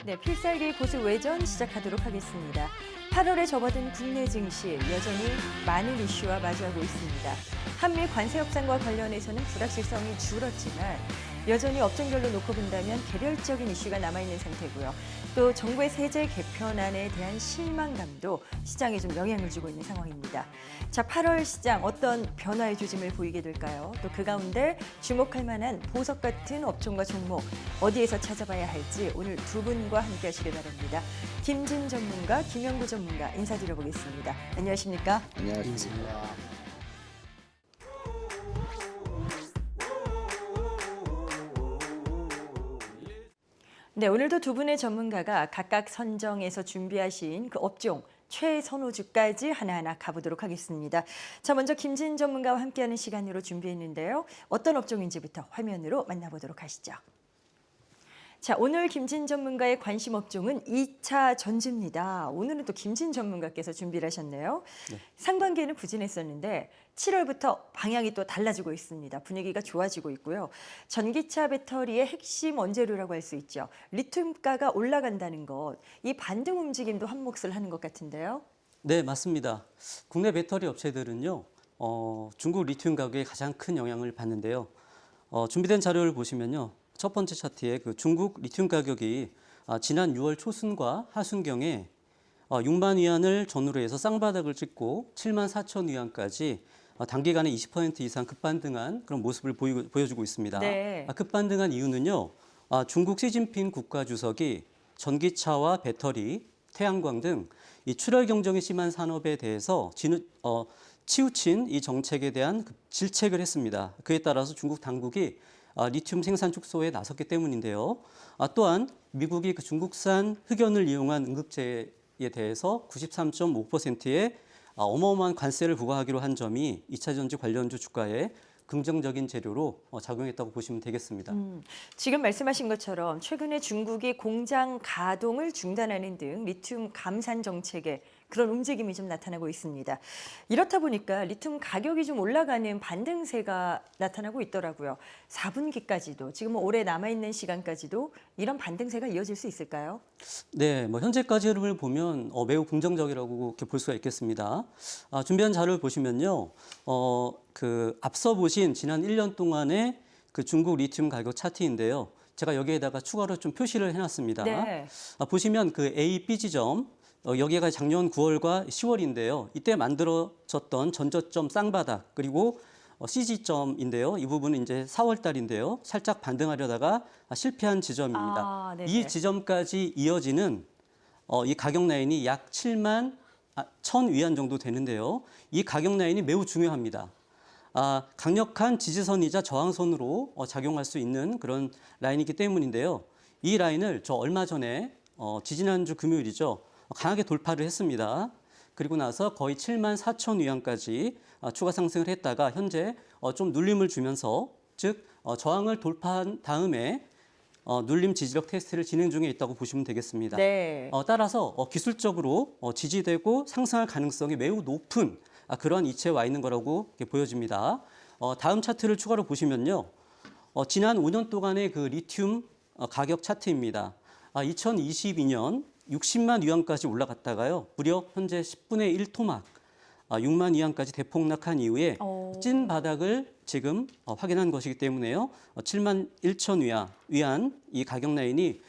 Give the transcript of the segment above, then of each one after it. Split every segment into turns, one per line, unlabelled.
네, 필살기 고수 외전 시작하도록 하겠습니다. 8월에 접어든 국내 증시 여전히 많은 이슈와 마주하고 있습니다. 한미 관세 협상과 관련해서는 불확실성이 줄었지만 여전히 업종별로 놓고 본다면 개별적인 이슈가 남아있는 상태고요. 또 정부의 세제 개편안에 대한 실망감도 시장에 좀 영향을 주고 있는 상황입니다. 자, 8월 시장 어떤 변화의 조짐을 보이게 될까요? 또 그 가운데 주목할 만한 보석 같은 업종과 종목 어디에서 찾아봐야 할지 오늘 두 분과 함께 하시길 바랍니다. 김진 전문가, 김영구 전문가 인사드려보겠습니다. 안녕하십니까?
안녕하십니까.
네, 오늘도 두 분의 전문가가 각각 선정해서 준비하신 그 업종 최선호주까지 하나하나 가보도록 하겠습니다. 자, 먼저 김진 전문가와 함께하는 시간으로 준비했는데요. 어떤 업종인지부터 화면으로 만나보도록 하시죠. 자, 오늘 김진 전문가의 관심 업종은 2차 전지입니다. 오늘은 또 김진 전문가께서 준비를 하셨네요.
네.
상반기에는 부진했었는데 7월부터 방향이 또 달라지고 있습니다. 분위기가 좋아지고 있고요. 전기차 배터리의 핵심 원재료라고 할 수 있죠. 리튬가가 올라간다는 것, 이 반등 움직임도 한몫을 하는 것 같은데요.
네, 맞습니다. 국내 배터리 업체들은요, 중국 리튬 가격에 가장 큰 영향을 받는데요. 준비된 자료를 보시면요. 첫 번째 차트에 그 중국 리튬 가격이 지난 6월 초순과 하순경에 6만 위안을 전후로 해서 쌍바닥을 찍고 7만 4천 위안까지 단기간에 20% 이상 급반등한 그런 모습을 보여주고 있습니다.
네.
급반등한 이유는요. 중국 시진핑 국가주석이 전기차와 배터리, 태양광 등 이 출혈 경쟁이 심한 산업에 대해서 치우친 이 정책에 대한 질책을 했습니다. 그에 따라서 중국 당국이 리튬 생산 축소에 나섰기 때문인데요. 또한 미국이 그 중국산 흑연을 이용한 응급제에 대해서 93.5%의 어마어마한 관세를 부과하기로 한 점이 2차 전지 관련주 주가에 긍정적인 재료로 작용했다고 보시면 되겠습니다.
지금 말씀하신 것처럼 최근에 중국이 공장 가동을 중단하는 등 리튬 감산 정책에 그런 움직임이 좀 나타나고 있습니다. 이렇다 보니까 리튬 가격이 좀 올라가는 반등세가 나타나고 있더라고요. 4분기까지도 지금 올해 남아있는 시간까지도 이런 반등세가 이어질 수 있을까요?
네, 현재까지 흐름을 보면 매우 긍정적이라고 이렇게 볼 수가 있겠습니다. 준비한 자료를 보시면요, 앞서 보신 지난 1년 동안의 그 중국 리튬 가격 차트인데요. 제가 여기에다가 추가로 좀 표시를 해놨습니다.
네.
보시면 그 A, B 지점 여기가 작년 9월과 10월인데요. 이때 만들어졌던 전저점 쌍바닥 그리고 CG점인데요. 이 부분은 이제 4월 달인데요. 살짝 반등하려다가 실패한 지점입니다. 이 지점까지 이어지는 이 가격 라인이 약 7만 1,000 위안 정도 되는데요. 이 가격 라인이 매우 중요합니다. 강력한 지지선이자 저항선으로 작용할 수 있는 그런 라인이기 때문인데요. 이 라인을 저 얼마 전에 지지난주 금요일이죠. 강하게 돌파를 했습니다. 그리고 나서 거의 7만 4천 위안까지 추가 상승을 했다가 현재 좀 눌림을 주면서 즉 저항을 돌파한 다음에 눌림 지지력 테스트를 진행 중에 있다고 보시면 되겠습니다.
네.
따라서 기술적으로 지지되고 상승할 가능성이 매우 높은 그러한 이치에 와 있는 거라고 보여집니다. 다음 차트를 추가로 보시면요. 지난 5년 동안의 그 리튬 가격 차트입니다. 2022년 60만 위안까지 올라갔다가요. 무려 현재 10분의 1 토막 6만 위안까지 대폭락한 이후에 찐 바닥을 지금 확인한 것이기 때문에요. 7만 1천 위안 이 가격 라인이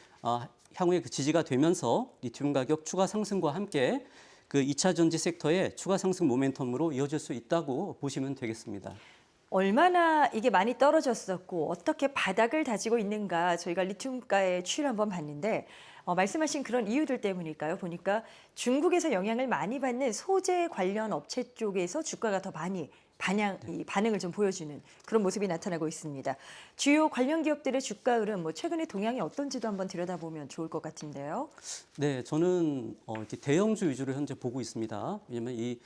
향후에 그 지지가 되면서 리튬 가격 추가 상승과 함께 그 2차 전지 섹터의 추가 상승 모멘텀으로 이어질 수 있다고 보시면 되겠습니다.
얼마나 이게 많이 떨어졌었고 어떻게 바닥을 다지고 있는가 저희가 리튬가의 추이를 한번 봤는데 말씀하신 그런 이유들 때문일까요? 보니까 중국에서 영향을 많이 받는 소재 관련 업체 쪽에서 주가가 더 많이 반응을 좀 보여주는 그런 모습이 나타나고 있습니다. 주요 관련 기업들의 주가 흐름, 최근의 동향이 어떤지도 한번 들여다보면 좋을 것 같은데요.
네, 저는 이렇게 대형주 위주로 현재 보고 있습니다. 왜냐하면 이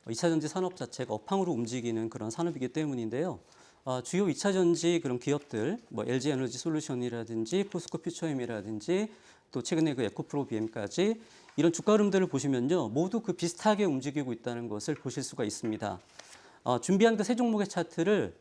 2차 전지 산업 자체가 업황으로 움직이는 그런 산업이기 때문인데요. 주요 2차 전지 그런 기업들, LG 에너지 솔루션이라든지 포스코 퓨처엠이라든지 또 최근에 그 에코프로 BM까지 이런 주가 흐름들을 보시면요. 모두 그 비슷하게 움직이고 있다는 것을 보실 수가 있습니다. 준비한 그 세 종목의 차트를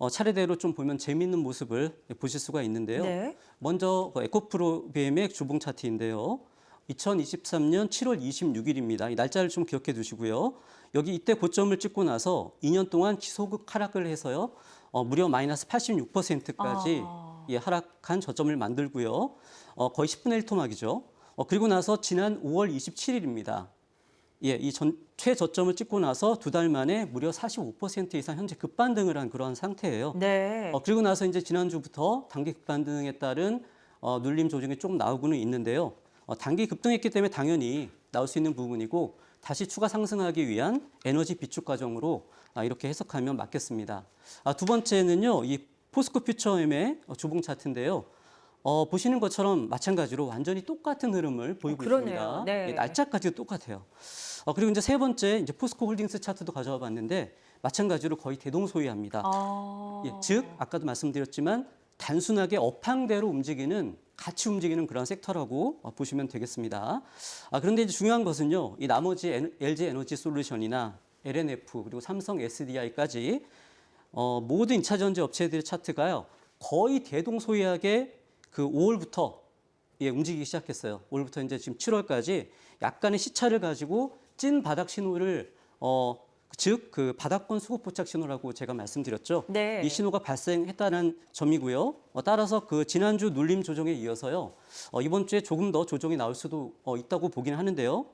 차례대로 좀 보면 재미있는 모습을 보실 수가 있는데요.
네.
먼저 에코프로비엠의 주봉 차트인데요. 2023년 7월 26일입니다. 이 날짜를 좀 기억해 두시고요. 여기 이때 고점을 찍고 나서 2년 동안 지속 하락을 해서요. 무려 마이너스 86%까지 예, 하락한 저점을 만들고요. 거의 10분의 1 토막이죠. 그리고 나서 지난 5월 27일입니다. 예, 이 최저점을 찍고 나서 두 달 만에 무려 45% 이상 현재 급반등을 한 그러한 상태예요.
네.
그리고 나서 이제 지난주부터 단기 급반등에 따른 눌림 조정이 조금 나오고는 있는데요. 단기 급등했기 때문에 당연히 나올 수 있는 부분이고 다시 추가 상승하기 위한 에너지 비축 과정으로 이렇게 해석하면 맞겠습니다. 두 번째는요, 이 포스코 퓨처엠의 주봉 차트인데요. 보시는 것처럼 마찬가지로 완전히 똑같은 흐름을 보이고
그러네요.
있습니다.
네.
예, 날짜까지도 똑같아요. 그리고 이제 세 번째 이제 포스코 홀딩스 차트도 가져와 봤는데 마찬가지로 거의 대동소이합니다. 예, 즉 아까도 말씀드렸지만 단순하게 업황대로 같이 움직이는 그런 섹터라고 보시면 되겠습니다. 그런데 이제 중요한 것은요, 이 나머지 LG 에너지 솔루션이나 LNF 그리고 삼성 SDI까지 모든 2차 전지 업체들의 차트가요 거의 대동소이하게 그 5월부터 움직이기 시작했어요. 5월부터 이제 지금 7월까지 약간의 시차를 가지고 찐 바닥 신호를 즉 그 바닥권 수급 포착 신호라고 제가 말씀드렸죠.
네.
이 신호가 발생했다는 점이고요. 따라서 그 지난주 눌림 조정에 이어서요. 이번 주에 조금 더 조정이 나올 수도 있다고 보긴 하는데요.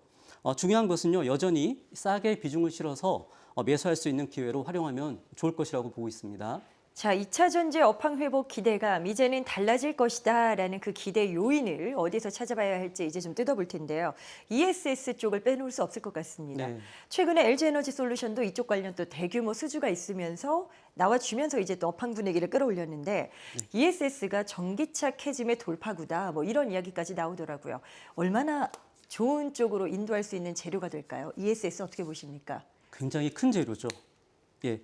중요한 것은요. 여전히 싸게 비중을 실어서 매수할 수 있는 기회로 활용하면 좋을 것이라고 보고 있습니다.
자, 2차 전지 업황 회복 기대감 이제는 달라질 것이다라는 그 기대 요인을 어디서 찾아봐야 할지 이제 좀 뜯어볼 텐데요. ESS 쪽을 빼놓을 수 없을 것 같습니다.
네.
최근에 LG 에너지 솔루션도 이쪽 관련 또 대규모 수주가 있으면서 나와주면서 이제 또 업황 분위기를 끌어올렸는데 ESS가 전기차 캐즘의 돌파구다 뭐 이런 이야기까지 나오더라고요. 얼마나 좋은 쪽으로 인도할 수 있는 재료가 될까요? ESS 어떻게 보십니까?
굉장히 큰 재료죠. 예,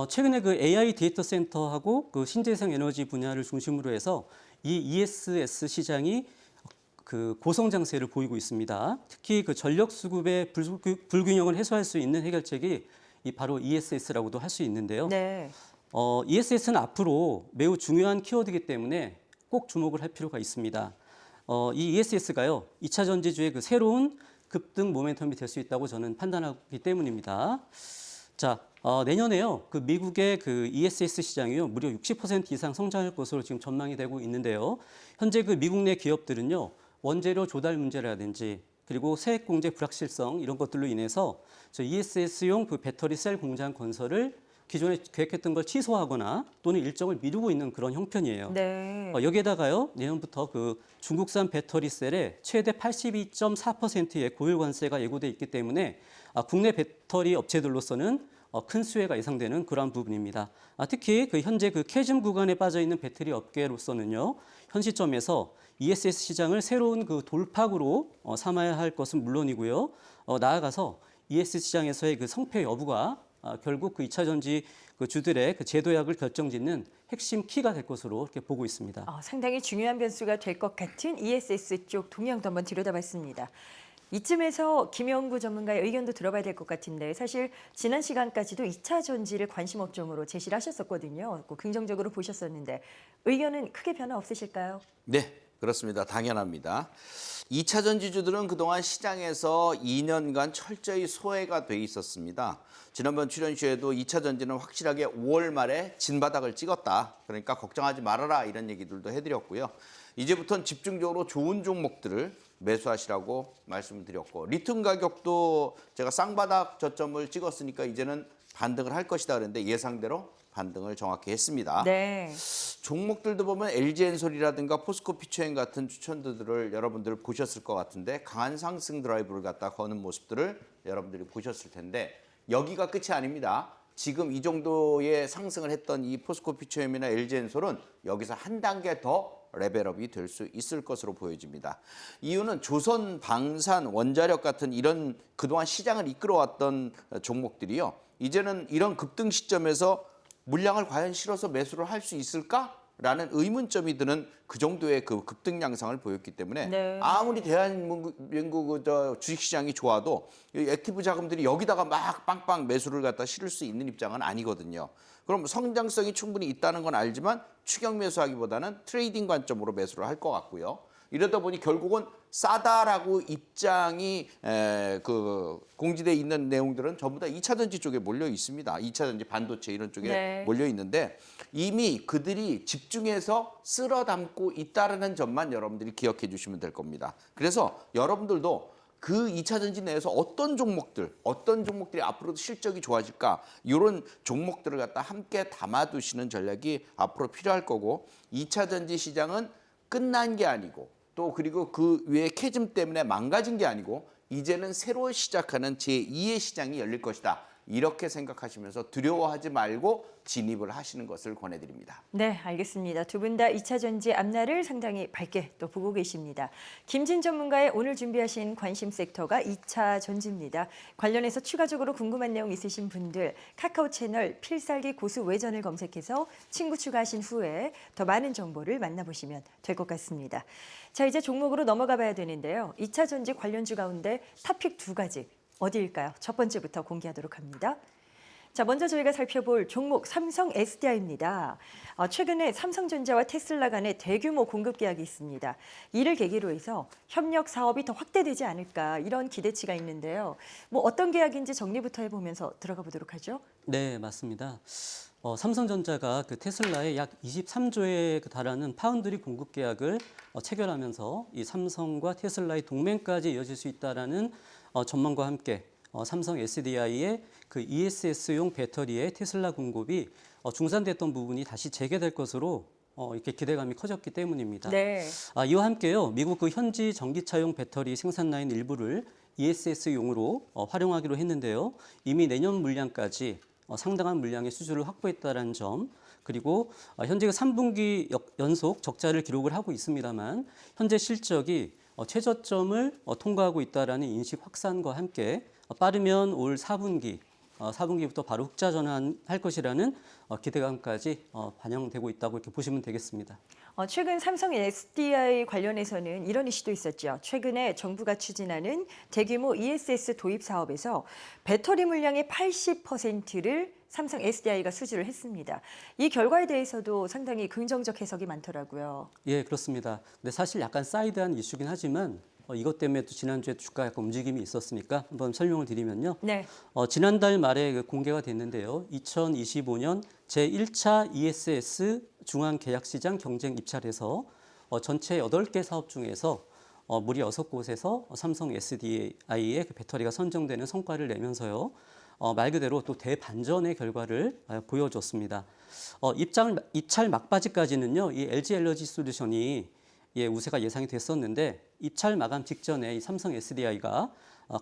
최근에 그 AI 데이터 센터하고 그 신재생 에너지 분야를 중심으로 해서 이 ESS 시장이 그 고성장세를 보이고 있습니다. 특히 그 전력 수급의 불균형을 해소할 수 있는 해결책이 바로 ESS라고도 할 수 있는데요.
네.
ESS는 앞으로 매우 중요한 키워드이기 때문에 꼭 주목을 할 필요가 있습니다. 이 ESS가요, 2차 전지주의 그 새로운 급등 모멘텀이 될 수 있다고 저는 판단하기 때문입니다. 자, 내년에요, 그 미국의 그 ESS 시장이요, 무려 60% 이상 성장할 것으로 지금 전망이 되고 있는데요. 현재 그 미국 내 기업들은요, 원재료 조달 문제라든지 그리고 세액 공제 불확실성 이런 것들로 인해서 저 ESS용 그 배터리 셀 공장 건설을 기존에 계획했던 걸 취소하거나 또는 일정을 미루고 있는 그런 형편이에요.
네.
여기에다가요, 내년부터 그 중국산 배터리 셀에 최대 82.4%의 고유 관세가 예고돼 있기 때문에 국내 배터리 업체들로서는 큰 수혜가 예상되는 그러한 부분입니다. 특히 그 현재 그 캐즘 구간에 빠져 있는 배터리 업계로서는요, 현 시점에서 ESS 시장을 새로운 그 돌파구로 삼아야 할 것은 물론이고요, 나아가서 ESS 시장에서의 그 성패 여부가 결국 그 2차 전지 그 주들의 그 제도약을 결정짓는 핵심 키가 될 것으로 이렇게 보고 있습니다.
상당히 중요한 변수가 될 것 같은 ESS 쪽 동향도 한번 들여다봤습니다. 이쯤에서 김영구 전문가의 의견도 들어봐야 될 것 같은데 사실 지난 시간까지도 2차 전지를 관심 업종으로 제시를 하셨었거든요. 긍정적으로 보셨었는데 의견은 크게 변화 없으실까요?
네, 그렇습니다. 당연합니다. 2차 전지주들은 그동안 시장에서 2년간 철저히 소외가 돼 있었습니다. 지난번 출연쇼에도 2차 전지는 확실하게 5월 말에 진바닥을 찍었다. 그러니까 걱정하지 말아라 이런 얘기들도 해드렸고요. 이제부터는 집중적으로 좋은 종목들을 매수하시라고 말씀을 드렸고 리튬 가격도 제가 쌍바닥 저점을 찍었으니까 이제는 반등을 할 것이다 그랬는데 예상대로 반등을 정확히 했습니다.
네.
종목들도 보면 LG엔솔이라든가 포스코 피처엠 같은 추천들을 여러분들 보셨을 것 같은데 강한 상승 드라이브를 갖다 거는 모습들을 여러분들이 보셨을 텐데 여기가 끝이 아닙니다. 지금 이 정도의 상승을 했던 이 포스코 피처엠이나 LG엔솔은 여기서 한 단계 더 레벨업이 될 수 있을 것으로 보여집니다. 이유는 조선, 방산, 원자력 같은 이런 그동안 시장을 이끌어왔던 종목들이요. 이제는 이런 급등 시점에서 물량을 과연 실어서 매수를 할 수 있을까? 라는 의문점이 드는 그 정도의 그 급등 양상을 보였기 때문에
네.
아무리 대한민국 주식시장이 좋아도 이 액티브 자금들이 여기다가 막 빵빵 매수를 갖다 실을 수 있는 입장은 아니거든요. 그럼 성장성이 충분히 있다는 건 알지만 추격 매수하기보다는 트레이딩 관점으로 매수를 할 것 같고요. 이러다 보니 결국은 싸다라고 입장이 그 공지돼 있는 내용들은 전부 다 2차 전지 쪽에 몰려 있습니다. 2차 전지 반도체 이런 쪽에
네.
몰려 있는데 이미 그들이 집중해서 쓸어 담고 있다라는 점만 여러분들이 기억해 주시면 될 겁니다. 그래서 여러분들도 그 2차 전지 내에서 어떤 종목들이 앞으로도 실적이 좋아질까 이런 종목들을 갖다 함께 담아두시는 전략이 앞으로 필요할 거고 2차 전지 시장은 끝난 게 아니고 또 그리고 그 위에 캐즘 때문에 망가진 게 아니고 이제는 새로 시작하는 제2의 시장이 열릴 것이다. 이렇게 생각하시면서 두려워하지 말고 진입을 하시는 것을 권해드립니다.
네, 알겠습니다. 두 분 다 2차 전지 앞날을 상당히 밝게 또 보고 계십니다. 김진 전문가의 오늘 준비하신 관심 섹터가 2차 전지입니다. 관련해서 추가적으로 궁금한 내용 있으신 분들 카카오 채널 필살기 고수 외전을 검색해서 친구 추가하신 후에 더 많은 정보를 만나보시면 될 것 같습니다. 자, 이제 종목으로 넘어가 봐야 되는데요. 2차 전지 관련주 가운데 탑픽 두 가지 어디일까요? 첫 번째부터 공개하도록 합니다. 자, 먼저 저희가 살펴볼 종목 삼성 SDI입니다. 최근에 삼성전자와 테슬라 간의 대규모 공급 계약이 있습니다. 이를 계기로 해서 협력 사업이 더 확대되지 않을까 이런 기대치가 있는데요. 뭐 어떤 계약인지 정리부터 해보면서 들어가 보도록 하죠.
네, 맞습니다. 삼성전자가 그 테슬라에 약 23조에 달하는 파운드리 공급 계약을 체결하면서 이 삼성과 테슬라의 동맹까지 이어질 수 있다라는 전망과 함께 삼성 SDI의 그 ESS용 배터리의 테슬라 공급이 중단됐던 부분이 다시 재개될 것으로 이렇게 기대감이 커졌기 때문입니다.
네.
이와 함께요, 미국 그 현지 전기차용 배터리 생산 라인 일부를 ESS용으로 활용하기로 했는데요. 이미 내년 물량까지 상당한 물량의 수주를 확보했다는 점, 그리고 현재 3분기 연속 적자를 기록을 하고 있습니다만 현재 실적이 최저점을 통과하고 있다라는 인식 확산과 함께 빠르면 올 4분기부터 바로 흑자 전환할 것이라는 기대감까지 반영되고 있다고 이렇게 보시면 되겠습니다.
최근 삼성 SDI 관련해서는 이런 이슈도 있었죠. 최근에 정부가 추진하는 대규모 ESS 도입 사업에서 배터리 물량의 80%를 삼성 SDI가 수주를 했습니다. 이 결과에 대해서도 상당히 긍정적 해석이 많더라고요.
예, 그렇습니다. 근데 사실 약간 사이드한 이슈긴 하지만 이것 때문에 또 지난주에 주가 약간 움직임이 있었으니까 한번 설명을 드리면요.
네.
지난달 말에 공개가 됐는데요. 2025년 제1차 ESS 중앙계약시장 경쟁 입찰에서 전체 8개 사업 중에서 무려 6곳에서 삼성 SDI의 그 배터리가 선정되는 성과를 내면서요. 말 그대로 또 대반전의 결과를 보여줬습니다. 입찰 막바지까지는요. 이 LG 에너지 솔루션이 우세가 예상이 됐었는데 입찰 마감 직전에 이 삼성 SDI가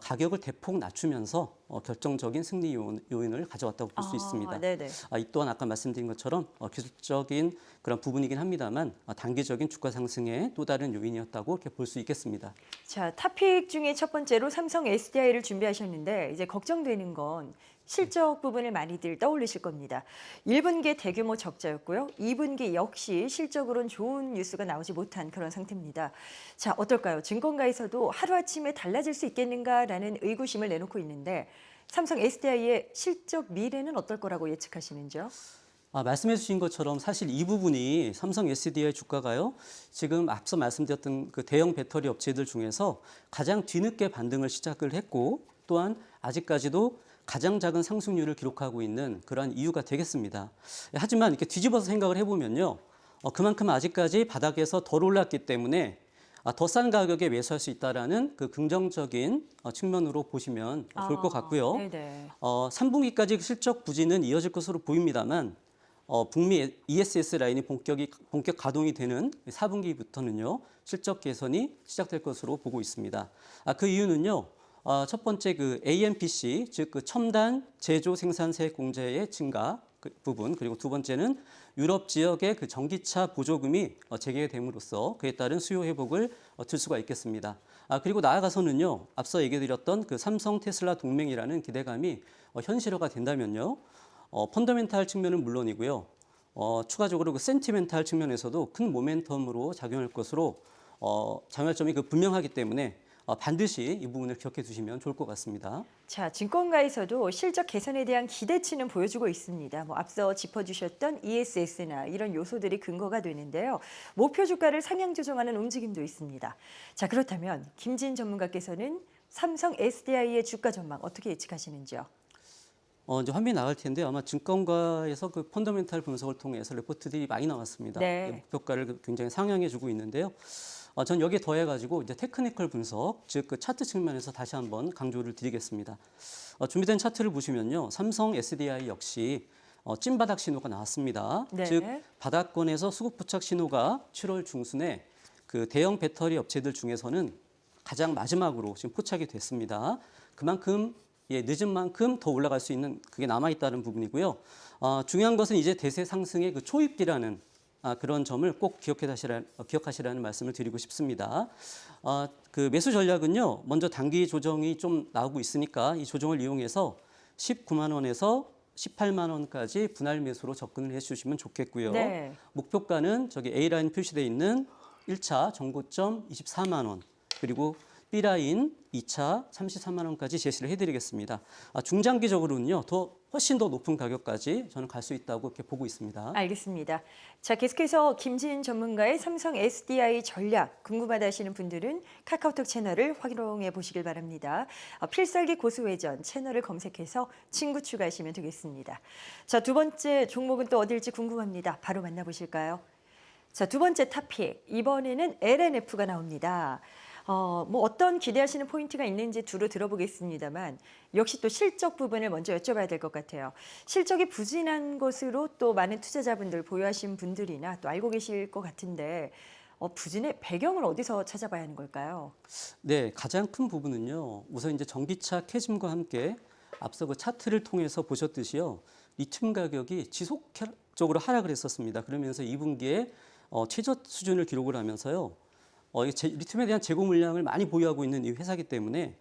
가격을 대폭 낮추면서 결정적인 승리 요인을 가져왔다고 볼 수 있습니다.
네네.
이 또한 아까 말씀드린 것처럼 기술적인 그런 부분이긴 합니다만 단기적인 주가 상승의 또 다른 요인이었다고 이렇게 볼 수 있겠습니다.
자, 탑픽 중에 첫 번째로 삼성 SDI를 준비하셨는데 이제 걱정되는 건 실적 부분을 많이들 떠올리실 겁니다. 1분기에 대규모 적자였고요. 2분기 역시 실적으로는 좋은 뉴스가 나오지 못한 그런 상태입니다. 자, 어떨까요? 증권가에서도 하루아침에 달라질 수 있겠는가라는 의구심을 내놓고 있는데 삼성 SDI의 실적 미래는 어떨 거라고 예측하시는지요?
말씀해 주신 것처럼 사실 이 부분이 삼성 SDI 주가가요. 지금 앞서 말씀드렸던 그 대형 배터리 업체들 중에서 가장 뒤늦게 반등을 시작을 했고 또한 아직까지도 가장 작은 상승률을 기록하고 있는 그러한 이유가 되겠습니다. 하지만 이렇게 뒤집어서 생각을 해보면요. 그만큼 아직까지 바닥에서 덜 올랐기 때문에 더 싼 가격에 매수할 수 있다라는 그 긍정적인 측면으로 보시면 좋을 것 같고요.
네네.
3분기까지 실적 부진은 이어질 것으로 보입니다만 북미 ESS 라인이 본격 가동이 되는 4분기부터는요. 실적 개선이 시작될 것으로 보고 있습니다. 그 이유는요. 첫 번째 그 AMPC 즉 그 첨단 제조 생산세 공제의 증가 그 부분, 그리고 두 번째는 유럽 지역의 그 전기차 보조금이 재개됨으로써 그에 따른 수요 회복을 들 수가 있겠습니다. 그리고 나아가서는요. 앞서 얘기드렸던 그 삼성 테슬라 동맹이라는 기대감이 현실화가 된다면요. 펀더멘탈 측면은 물론이고요. 추가적으로 그 센티멘탈 측면에서도 큰 모멘텀으로 작용할 것으로 장단점이 분명하기 때문에 반드시 이 부분을 기억해 두시면 좋을 것 같습니다.
자, 증권가에서도 실적 개선에 대한 기대치는 보여주고 있습니다. 앞서 짚어주셨던 ESS나 이런 요소들이 근거가 되는데요. 목표 주가를 상향 조정하는 움직임도 있습니다. 자, 그렇다면 김진 전문가께서는 삼성 SDI의 주가 전망 어떻게 예측하시는지요?
이제 화면이 나갈 텐데 아마 증권가에서 그 펀더멘탈 분석을 통해서 레포트들이 많이 나왔습니다.
네.
목표가를 굉장히 상향해주고 있는데요. 전 여기에 더해가지고 이제 테크니컬 분석, 즉 그 차트 측면에서 다시 한번 강조를 드리겠습니다. 준비된 차트를 보시면요, 삼성 SDI 역시 찐바닥 신호가 나왔습니다.
네.
즉 바닥권에서 수급 부착 신호가 7월 중순에 그 대형 배터리 업체들 중에서는 가장 마지막으로 지금 포착이 됐습니다. 그만큼 늦은 만큼 더 올라갈 수 있는 그게 남아 있다는 부분이고요. 중요한 것은 이제 대세 상승의 그 초입기라는 그런 점을 꼭 기억하시라는 말씀을 드리고 싶습니다. 그 매수 전략은요, 먼저 단기 조정이 좀 나오고 있으니까 이 조정을 이용해서 19만 원에서 18만 원까지 분할 매수로 접근을 해주시면 좋겠고요.
네.
목표가는 저기 A라인 표시되어 있는 1차 정고점 24만 원, 그리고 B라인 2차 33만 원까지 제시를 해드리겠습니다. 중장기적으로는요, 훨씬 더 높은 가격까지 저는 갈 수 있다고 이렇게 보고 있습니다.
알겠습니다. 자, 계속해서 김진 전문가의 삼성 SDI 전략 궁금하다 하시는 분들은 카카오톡 채널을 확인해 보시길 바랍니다. 필살기 고수회전 채널을 검색해서 친구 추가하시면 되겠습니다. 자, 두 번째 종목은 또 어딜지 궁금합니다. 바로 만나보실까요? 자, 두 번째 탑픽. 이번에는 LNF가 나옵니다. 어떤 기대하시는 포인트가 있는지 두루 들어보겠습니다만 역시 또 실적 부분을 먼저 여쭤봐야 될 것 같아요. 실적이 부진한 것으로 또 많은 투자자분들 보유하신 분들이나 또 알고 계실 것 같은데 부진의 배경을 어디서 찾아봐야 하는 걸까요?
네, 가장 큰 부분은요. 우선 이제 전기차 캐즘과 함께 앞서 그 차트를 통해서 보셨듯이요. 리튬 가격이 지속적으로 하락을 했었습니다. 그러면서 2분기에 최저 수준을 기록을 하면서요. 리튬에 대한 재고 물량을 많이 보유하고 있는 이 회사이기 때문에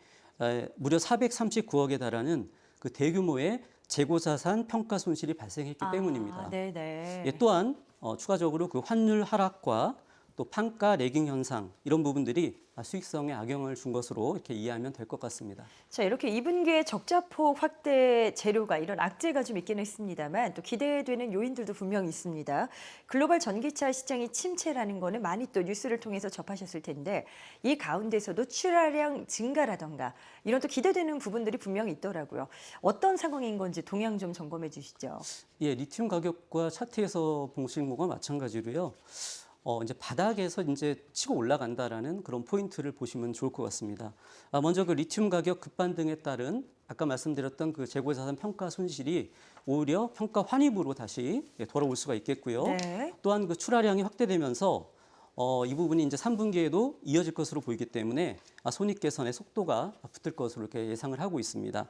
무려 439억에 달하는 그 대규모의 재고 자산 평가 손실이 발생했기 때문입니다.
네네.
또한 추가적으로 그 환율 하락과 또 판가 레깅 현상 이런 부분들이 수익성에 악영향을 준 것으로 이렇게 이해하면 될 것 같습니다.
자, 이렇게 2분기에 적자폭 확대 재료가 이런 악재가 좀 있긴 했습니다만 또 기대되는 요인들도 분명히 있습니다. 글로벌 전기차 시장이 침체라는 거는 많이 또 뉴스를 통해서 접하셨을 텐데 이 가운데서도 출하량 증가라던가 이런 또 기대되는 부분들이 분명히 있더라고요. 어떤 상황인 건지 동향 좀 점검해 주시죠.
예, 리튬 가격과 차트에서 보신 것과 마찬가지로요. 이제 바닥에서 이제 치고 올라간다라는 그런 포인트를 보시면 좋을 것 같습니다. 먼저 그 리튬 가격 급반등에 따른 아까 말씀드렸던 그 재고자산 평가 손실이 오히려 평가 환입으로 다시 돌아올 수가 있겠고요.
네.
또한 그 출하량이 확대되면서 이 부분이 이제 3분기에도 이어질 것으로 보이기 때문에 손익 개선의 속도가 붙을 것으로 이렇게 예상을 하고 있습니다.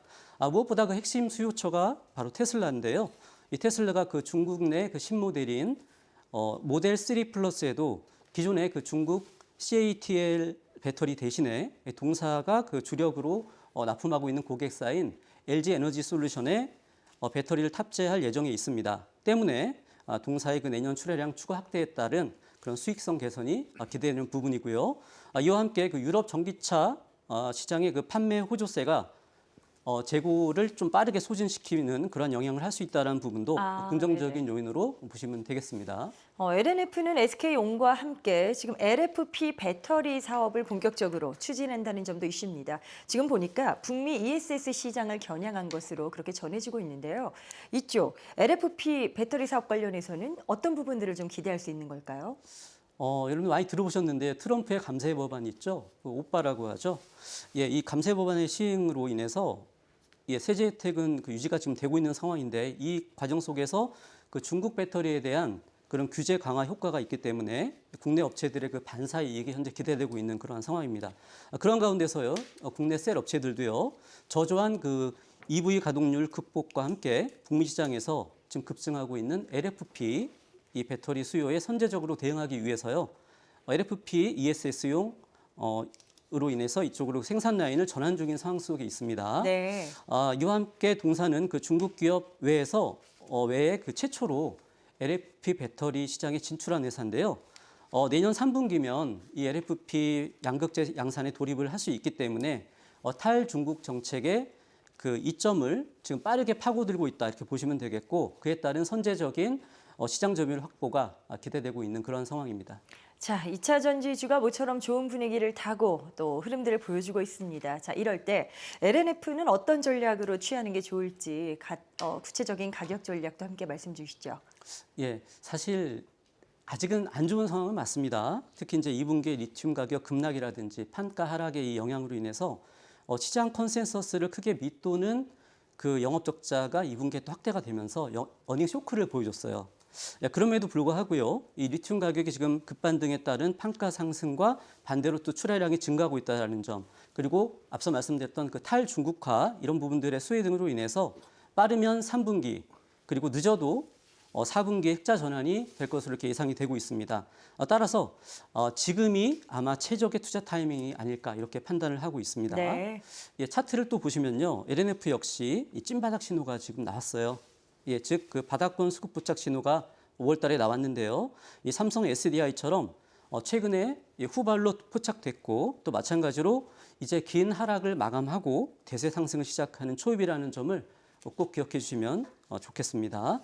무엇보다 그 핵심 수요처가 바로 테슬라인데요. 이 테슬라가 그 중국 내 그 신모델인 모델 3 플러스에도 기존의 그 중국 CATL 배터리 대신에 동사가 그 주력으로 납품하고 있는 고객사인 LG 에너지 솔루션에 배터리를 탑재할 예정에 있습니다. 때문에 동사의 그 내년 출하량 추가 확대에 따른 그런 수익성 개선이 기대되는 부분이고요. 이와 함께 그 유럽 전기차 시장의 그 판매 호조세가 재고를 좀 빠르게 소진시키는 그런 영향을 할 수 있다는 부분도 긍정적인 요인으로 보시면 되겠습니다.
LNF는 SK온과 함께 지금 LFP 배터리 사업을 본격적으로 추진한다는 점도 이슈입니다. 지금 보니까 북미 ESS 시장을 겨냥한 것으로 그렇게 전해지고 있는데요. 이쪽 LFP 배터리 사업 관련해서는 어떤 부분들을 좀 기대할 수 있는 걸까요?
여러분 많이 들어보셨는데 트럼프의 감세 법안 있죠? 그 오빠라고 하죠. 예, 이 감세 법안의 시행으로 인해서 세제 혜택은 그 유지가 지금 되고 있는 상황인데 이 과정 속에서 그 중국 배터리에 대한 그런 규제 강화 효과가 있기 때문에 국내 업체들의 그 반사 이익이 현재 기대되고 있는 그러한 상황입니다. 그런 가운데서요, 국내 셀 업체들도요, 저조한 그 EV 가동률 극복과 함께 북미 시장에서 지금 급증하고 있는 LFP 이 배터리 수요에 선제적으로 대응하기 위해서요, LFP ESS용 으로 인해서 이쪽으로 생산 라인을 전환 중인 상황 속에 있습니다.
네.
이와 함께 동사는 그 중국 기업 외에서 외에 그 최초로 LFP 배터리 시장에 진출한 회사인데요. 내년 3분기면 이 LFP 양극재 양산에 돌입을 할 수 있기 때문에 탈중국 정책의 그 이점을 지금 빠르게 파고들고 있다 이렇게 보시면 되겠고 그에 따른 선제적인 시장 점유율 확보가 기대되고 있는 그런 상황입니다.
자, 2차 전지주가 모처럼 좋은 분위기를 타고 또 흐름들을 보여주고 있습니다. 자, 이럴 때 LNF는 어떤 전략으로 취하는 게 좋을지 구체적인 가격 전략도 함께 말씀 주시죠.
예, 사실 아직은 안 좋은 상황은 맞습니다. 특히 이제 2분기에 리튬 가격 급락이라든지 판가 하락의 이 영향으로 인해서 시장 컨센서스를 크게 밑도는 그 영업 적자가 2분기에 또 확대가 되면서 어닝 쇼크를 보여줬어요. 그럼에도 불구하고요, 이 리튬 가격이 지금 급반등에 따른 판가 상승과 반대로 또 출하량이 증가하고 있다는 점, 그리고 앞서 말씀드렸던 그 탈중국화 이런 부분들의 수혜 등으로 인해서 빠르면 3분기 그리고 늦어도 4분기에 흑자 전환이 될 것으로 이렇게 예상이 되고 있습니다. 따라서 지금이 아마 최적의 투자 타이밍이 아닐까 이렇게 판단을 하고 있습니다.
네.
예, 차트를 또 보시면요, LNF 역시 이 찐바닥 신호가 지금 나왔어요. 예, 즉 그 바닥권 수급 부착 신호가 5월달에 나왔는데요. 이 삼성 SDI처럼 최근에 후발로 포착됐고 또 마찬가지로 이제 긴 하락을 마감하고 대세 상승을 시작하는 초입이라는 점을 꼭 기억해 주시면 좋겠습니다.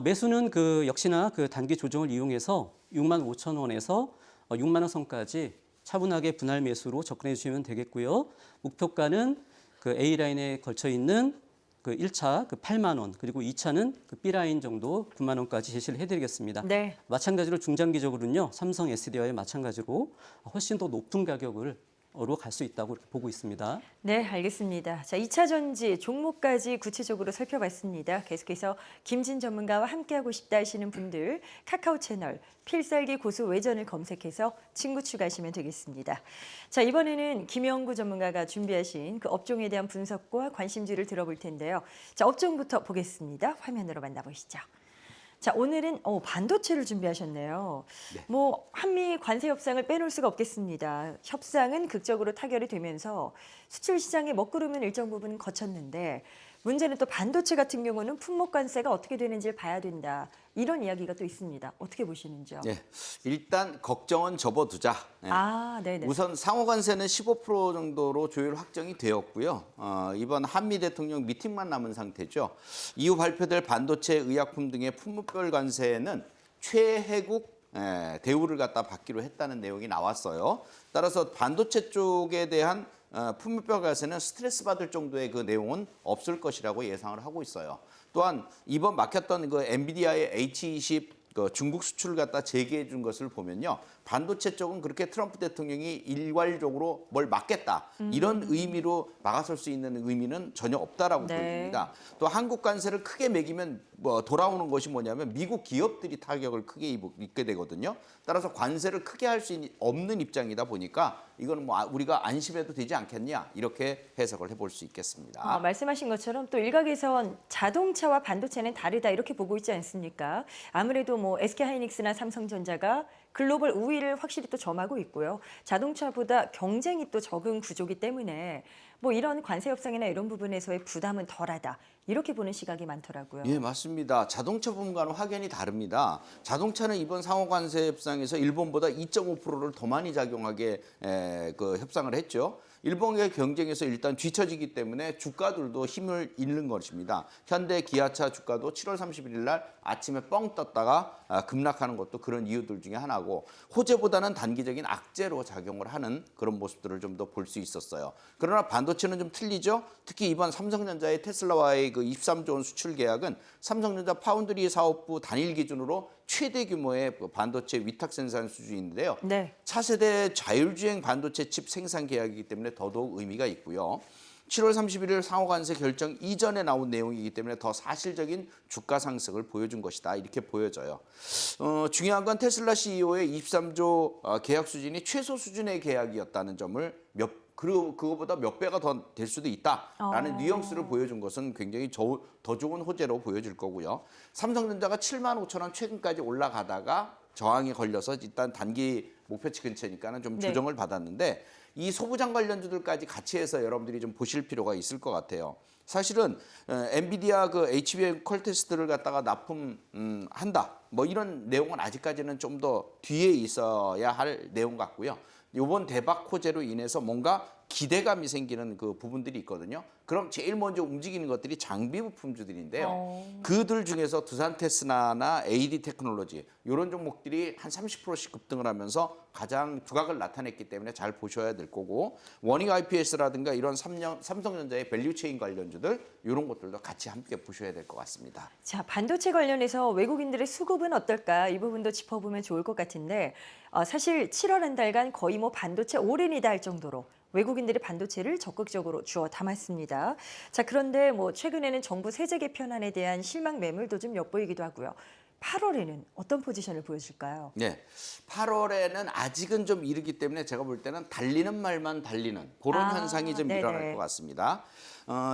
매수는 그 역시나 그 단기 조정을 이용해서 65,000원에서 6만 원 선까지 차분하게 분할 매수로 접근해 주시면 되겠고요. 목표가는 그 A라인에 걸쳐 있는 그 1차 그 8만 원 그리고 2차는 그 B라인 정도 9만 원까지 제시를 해드리겠습니다.
네.
마찬가지로 중장기적으로는요, 삼성 SDI와 마찬가지로 훨씬 더 높은 가격으로 갈 수 있다고 이렇게 보고 있습니다.
네, 알겠습니다. 자, 2차 전지 종목까지 구체적으로 살펴봤습니다. 계속해서 김진 전문가와 함께하고 싶다 하시는 분들 카카오 채널 필살기 고수 외전을 검색해서 친구 추가하시면 되겠습니다. 자, 이번에는 김영구 전문가가 준비하신 그 업종에 대한 분석과 관심주를 들어볼 텐데요. 자, 업종부터 보겠습니다. 화면으로 만나보시죠. 자, 오늘은 반도체를 준비하셨네요.
네.
뭐 한미 관세 협상을 빼놓을 수가 없겠습니다. 협상은 극적으로 타결이 되면서 수출 시장의 먹구름은 일정 부분 거쳤는데 문제는 또 반도체 같은 경우는 품목 관세가 어떻게 되는지를 봐야 된다. 이런 이야기가 또 있습니다. 어떻게 보시는지요?
예, 일단 걱정은 접어두자. 예.
아, 네네.
우선 상호관세는 15% 정도로 조율 확정이 되었고요. 이번 한미 대통령 미팅만 남은 상태죠. 이후 발표될 반도체, 의약품 등의 품목별 관세는 최혜국 대우를 갖다 받기로 했다는 내용이 나왔어요. 따라서 반도체 쪽에 대한 품목별 관세는 스트레스 받을 정도의 그 내용은 없을 것이라고 예상을 하고 있어요. 또한 이번 막혔던 그 엔비디아의 H20 그 중국 수출을 갖다 재개해 준 것을 보면요. 반도체 쪽은 그렇게 트럼프 대통령이 일괄적으로 뭘 막겠다. 이런 의미로 막아설 수 있는 의미는 전혀 없다라고
네.
보여집니다. 또 한국 관세를 크게 매기면 돌아오는 것이 뭐냐면 미국 기업들이 타격을 크게 입게 되거든요. 따라서 관세를 크게 할 수 없는 입장이다 보니까 이거는 뭐 우리가 안심해도 되지 않겠냐 이렇게 해석을 해볼 수 있겠습니다.
말씀하신 것처럼 또 일각에선 자동차와 반도체는 다르다 이렇게 보고 있지 않습니까? 아무래도 뭐 SK하이닉스나 삼성전자가 글로벌 우위를 확실히 또 점하고 있고요. 자동차보다 경쟁이 또 적은 구조기 때문에 뭐 이런 관세 협상이나 이런 부분에서의 부담은 덜하다. 이렇게 보는 시각이 많더라고요.
예, 맞습니다. 자동차 부분과는 확연히 다릅니다. 자동차는 이번 상호관세 협상에서 일본보다 2.5%를 더 많이 작용하게 그 협상을 했죠. 일본의 경쟁에서 일단 뒤처지기 때문에 주가들도 힘을 잃는 것입니다. 현대 기아차 주가도 7월 31일 날 아침에 뻥 떴다가 급락하는 것도 그런 이유들 중에 하나고 호재보다는 단기적인 악재로 작용을 하는 그런 모습들을 좀 더 볼 수 있었어요. 그러나 반도체는 좀 틀리죠. 특히 이번 삼성전자의 테슬라와의 그 23조 원 수출 계약은 삼성전자 파운드리 사업부 단일 기준으로 최대 규모의 반도체 위탁 생산 수준인데요.
네.
차세대 자율주행 반도체 칩 생산 계약이기 때문에 더더욱 의미가 있고요. 7월 31일 상호관세 결정 이전에 나온 내용이기 때문에 더 사실적인 주가 상승을 보여준 것이다 이렇게 보여져요. 중요한 건 테슬라 CEO의 23조 계약 수준이 최소 수준의 계약이었다는 점을 그거보다 몇 배가 더 될 수도 있다라는 뉘앙스를 보여준 것은 굉장히 더 좋은 호재로 보여질 거고요. 삼성전자가 7만 5천 원 최근까지 올라가다가 저항에 걸려서 일단 단기 목표치 근처니까는 좀
네.
조정을 받았는데 이 소부장 관련주들까지 같이 해서 여러분들이 좀 보실 필요가 있을 것 같아요. 사실은 엔비디아 그 HBM 퀄테스트를 갖다가 납품한다. 뭐 이런 내용은 아직까지는 좀 더 뒤에 있어야 할 내용 같고요. 이번 대박 호재로 인해서 뭔가 기대감이 생기는 그 부분들이 있거든요. 그럼 제일 먼저 움직이는 것들이 장비 부품주들인데요. 그들 중에서 두산 테스나나 AD 테크놀로지 이런 종목들이 한 30%씩 급등을 하면서 가장 두각을 나타냈기 때문에 잘 보셔야 될 거고 원익 IPS라든가 이런 삼성전자의 밸류체인 관련주들 이런 것들도 같이 함께 보셔야 될 것 같습니다.
자, 반도체 관련해서 외국인들의 수급은 어떨까? 이 부분도 짚어보면 좋을 것 같은데 사실 7월 한 달간 거의 뭐 반도체 올인이다 할 정도로 외국인들이 반도체를 적극적으로 주워 담았습니다. 자, 그런데 뭐 최근에는 정부 세제 개편안에 대한 실망 매물도 좀 엿보이기도 하고요. 8월에는 어떤 포지션을 보여줄까요?
네, 8월에는 아직은 좀 이르기 때문에 제가 볼 때는 달리는 말만 달리는 그런 현상이 좀
네네.
일어날 것 같습니다.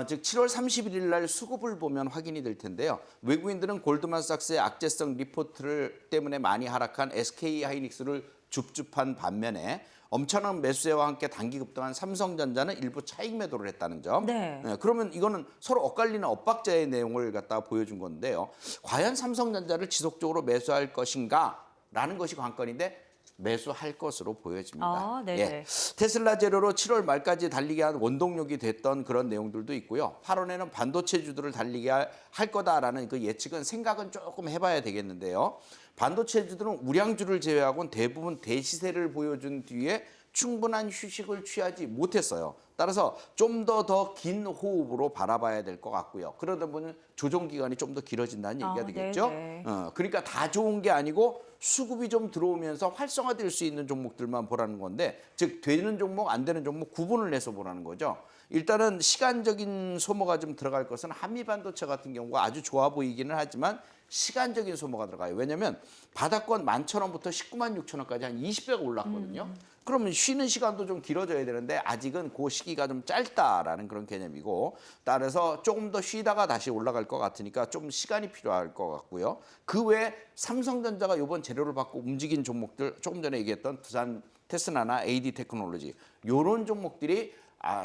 즉 7월 31일 날 수급을 보면 확인이 될 텐데요. 외국인들은 골드만삭스의 악재성 리포트를 때문에 많이 하락한 SK 하이닉스를 줍줍한 반면에 엄청난 매수세와 함께 단기 급등한 삼성전자는 일부 차익 매도를 했다는 점.
네.
그러면 이거는 서로 엇갈리는 엇박자의 내용을 갖다가 보여준 건데요. 과연 삼성전자를 지속적으로 매수할 것인가라는 것이 관건인데 매수할 것으로 보여집니다.
네네.
테슬라 재료로 7월 말까지 달리게 한 원동력이 됐던 그런 내용들도 있고요. 8월에는 반도체주들을 달리게 할 거다라는 그 예측은 생각은 조금 해봐야 되겠는데요. 반도체주들은 우량주를 제외하고는 대부분 대시세를 보여준 뒤에 충분한 휴식을 취하지 못했어요. 따라서 좀 더 긴 호흡으로 바라봐야 될 것 같고요. 그러다 보면 조정 기간이 좀 더 길어진다는 얘기가 되겠죠.
네네.
그러니까 다 좋은 게 아니고 수급이 좀 들어오면서 활성화될 수 있는 종목들만 보라는 건데, 즉 되는 종목 안 되는 종목 구분을 내서 보라는 거죠. 일단은 시간적인 소모가 좀 들어갈 것은 한미반도체 같은 경우가 아주 좋아 보이기는 하지만 시간적인 소모가 들어가요. 왜냐하면 바닥권 11,000원부터 196,000원까지 한 20배가 올랐거든요. 그러면 쉬는 시간도 좀 길어져야 되는데 아직은 그 시기가 좀 짧다라는 그런 개념이고, 따라서 조금 더 쉬다가 다시 올라갈 것 같으니까 좀 시간이 필요할 것 같고요. 그 외에 삼성전자가 이번 재료를 받고 움직인 종목들, 조금 전에 얘기했던 두산 테스나나 AD 테크놀로지 이런 종목들이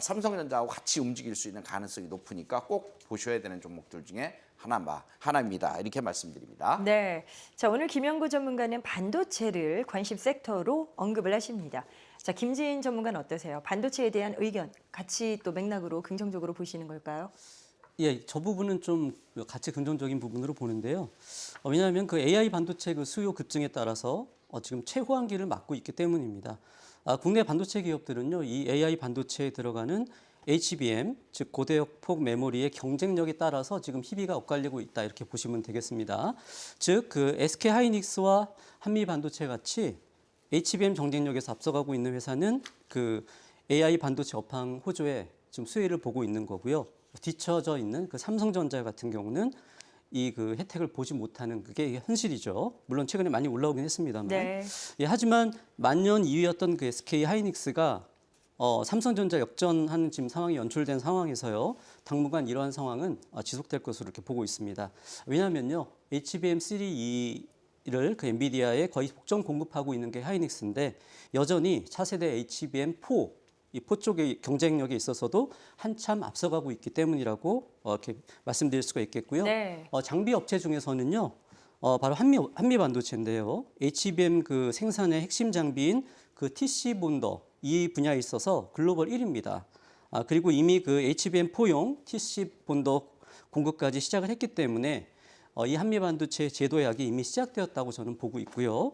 삼성전자하고 같이 움직일 수 있는 가능성이 높으니까 꼭 보셔야 되는 종목들 중에 하나입니다. 이렇게 말씀드립니다.
네. 자, 오늘 김영구 전문가는 반도체를 관심 섹터로 언급을 하십니다. 자, 김지인 전문가는 어떠세요? 반도체에 대한 의견 같이 또 맥락으로 긍정적으로 보시는 걸까요?
예, 저 부분은 좀 같이 긍정적인 부분으로 보는데요. 왜냐하면 그 AI 반도체 그 수요 급증에 따라서 지금 최호황기를 맞고 있기 때문입니다. 국내 반도체 기업들은요, 이 AI 반도체에 들어가는 HBM, 즉 고대역폭 메모리의 경쟁력에 따라서 지금 희비가 엇갈리고 있다 이렇게 보시면 되겠습니다. 즉 그 SK 하이닉스와 한미 반도체 같이 HBM 경쟁력에서 앞서가고 있는 회사는 그 AI 반도체 업황 호조에 지금 수혜를 보고 있는 거고요. 뒤처져 있는 그 삼성전자 같은 경우는 이 그 혜택을 보지 못하는 그게 현실이죠. 물론 최근에 많이 올라오긴 했습니다만.
네.
예, 하지만 만년 2위였던 그 SK 하이닉스가 삼성전자 역전하는 지금 상황이 연출된 상황에서요. 당분간 이러한 상황은 지속될 것으로 이렇게 보고 있습니다. 왜냐하면요, HBM3E를 그 엔비디아에 거의 독점 공급하고 있는 게 하이닉스인데 여전히 차세대 HBM4 이 포 쪽의 경쟁력에 있어서도 한참 앞서가고 있기 때문이라고 이렇게 말씀드릴 수가 있겠고요.
네.
장비 업체 중에서는요, 바로 한미 반도체인데요. HBM 그 생산의 핵심 장비인 그 TC 본더 이 분야에 있어서 글로벌 1위입니다. 그리고 이미 그 HBM4용 TC 본더 공급까지 시작을 했기 때문에 이 한미 반도체 제도약이 이미 시작되었다고 저는 보고 있고요.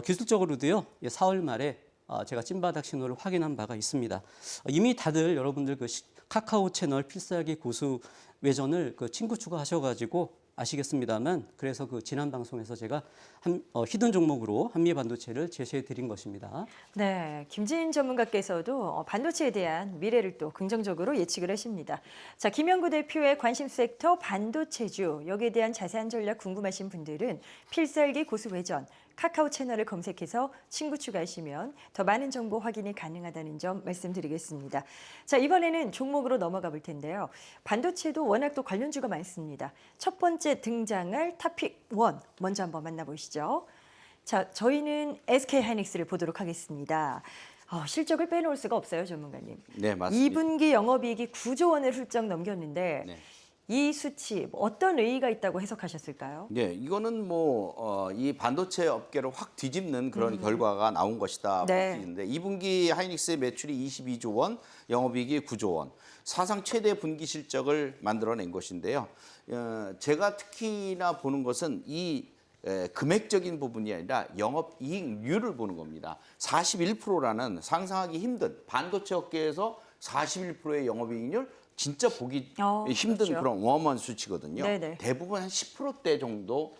기술적으로도요, 4월 말에 제가 찐바닥 신호를 확인한 바가 있습니다. 이미 다들 여러분들 그 카카오 채널 필살기 고수 외전을 그 친구 추가하셔가지고 아시겠습니다만, 그래서 그 지난 방송에서 제가 히든 종목으로 한미 반도체를 제시해 드린 것입니다.
네, 김지인 전문가께서도 반도체에 대한 미래를 또 긍정적으로 예측을 하십니다. 자, 김영구 대표의 관심 섹터 반도체주, 여기에 대한 자세한 전략 궁금하신 분들은 필살기 고수 외전 카카오 채널을 검색해서 친구 추가하시면 더 많은 정보 확인이 가능하다는 점 말씀드리겠습니다. 자, 이번에는 종목으로 넘어가 볼 텐데요. 반도체도 워낙 또 관련주가 많습니다. 첫 번째 등장할 탑픽 1 먼저 한번 만나보시죠. 자, 저희는 SK 하이닉스를 보도록 하겠습니다. 실적을 빼놓을 수가 없어요, 전문가님.
네, 맞습니다.
2분기 영업이익이 9조 원을 훌쩍 넘겼는데
네.
이 수치 어떤 의의가 있다고 해석하셨을까요?
네, 이거는 이 반도체 업계를 확 뒤집는 그런 결과가 나온 것이다.
네.
볼수 있는데 2분기 하이닉스의 매출이 22조 원, 영업이익이 9조 원, 사상 최대 분기 실적을 만들어낸 것인데요. 제가 특히나 보는 것은 금액적인 부분이 아니라 영업이익률을 보는 겁니다. 41%라는 상상하기 힘든 반도체 업계에서 41%의 영업이익률 진짜 보기 힘든
그렇죠.
그런 어마어마한 수치거든요.
네네.
대부분 한 10%대 정도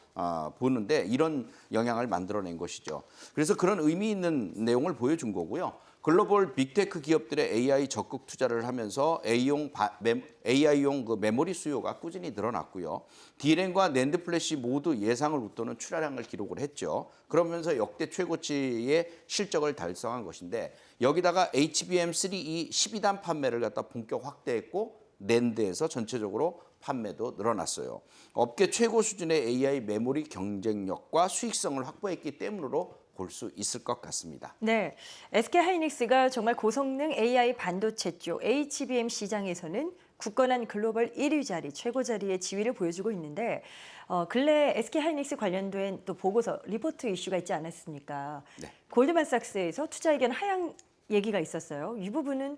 보는데 이런 영향을 만들어낸 것이죠. 그래서 그런 의미 있는 내용을 보여준 거고요. 글로벌 빅테크 기업들의 AI 적극 투자를 하면서 AI용 그 메모리 수요가 꾸준히 늘어났고요. D램과 낸드 플래시 모두 예상을 웃도는 출하량을 기록을 했죠. 그러면서 역대 최고치의 실적을 달성한 것인데 여기다가 HBM3E 12단 판매를 갖다 본격 확대했고 낸드에서 전체적으로 판매도 늘어났어요. 업계 최고 수준의 AI 메모리 경쟁력과 수익성을 확보했기 때문으로 볼 수 있을 것 같습니다.
네, SK하이닉스가 정말 고성능 AI 반도체 쪽 HBM 시장에서는 굳건한 글로벌 1위 자리, 최고 자리의 지위를 보여주고 있는데 근래 SK하이닉스 관련된 또 보고서, 리포트 이슈가 있지 않았습니까?
네.
골드만삭스에서 투자 의견 하향 얘기가 있었어요. 이 부분은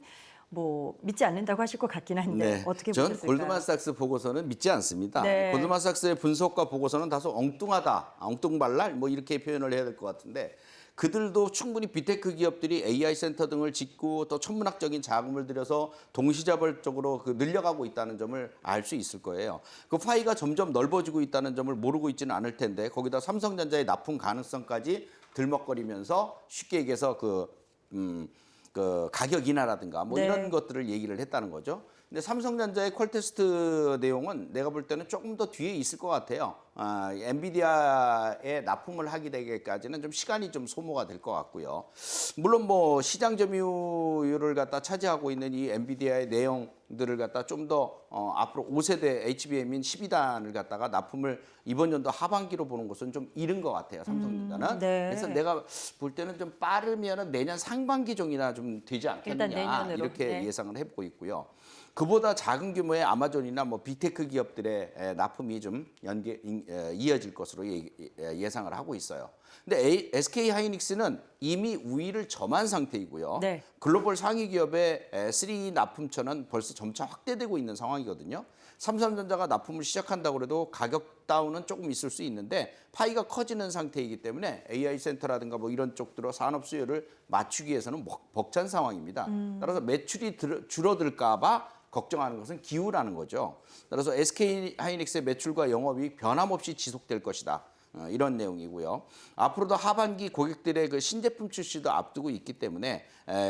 믿지 않는다고 하실 것 같긴 한데 어떻게
전
보셨을까요?
골드만삭스 보고서는 믿지 않습니다.
네.
골드만삭스의 분석과 보고서는 다소 엉뚱하다, 엉뚱발랄 이렇게 표현을 해야 될 것 같은데 그들도 충분히 빅테크 기업들이 AI 센터 등을 짓고 또 천문학적인 자금을 들여서 동시자발적으로 늘려가고 있다는 점을 알 수 있을 거예요. 그 파이가 점점 넓어지고 있다는 점을 모르고 있지는 않을 텐데 거기다 삼성전자의 납품 가능성까지 들먹거리면서 쉽게 얘기해서 그 가격 인하라든가
네.
이런 것들을 얘기를 했다는 거죠. 근데 삼성전자의 퀄테스트 내용은 내가 볼 때는 조금 더 뒤에 있을 것 같아요. 엔비디아에 납품을 하게 되기까지는 좀 시간이 좀 소모가 될 것 같고요. 물론 시장 점유율을 갖다 차지하고 있는 이 엔비디아의 내용들을 갖다 좀 더 앞으로 5세대 HBM인 12단을 갖다가 납품을 이번 연도 하반기로 보는 것은 좀 이른 것 같아요. 삼성전자는.
네.
그래서 내가 볼 때는 좀 빠르면은 내년 상반기 정이나 좀 되지 않겠느냐
일단 내년으로.
이렇게
네.
예상을 해보고 있고요. 그보다 작은 규모의 아마존이나 빅테크 기업들의 납품이 좀 이어질 것으로 예상을 하고 있어요. 근데 SK 하이닉스는 이미 우위를 점한 상태이고요.
네.
글로벌 상위 기업의 3 납품처는 벌써 점차 확대되고 있는 상황이거든요. 삼성전자가 납품을 시작한다고 해도 가격 다운은 조금 있을 수 있는데 파이가 커지는 상태이기 때문에 AI 센터라든가 이런 쪽들로 산업 수요를 맞추기 위해서는 벅찬 상황입니다. 따라서 매출이 줄어들까 봐 걱정하는 것은 기우라는 거죠. 따라서 SK 하이닉스의 매출과 영업이익 변함없이 지속될 것이다. 이런 내용이고요. 앞으로도 하반기 고객들의 그 신제품 출시도 앞두고 있기 때문에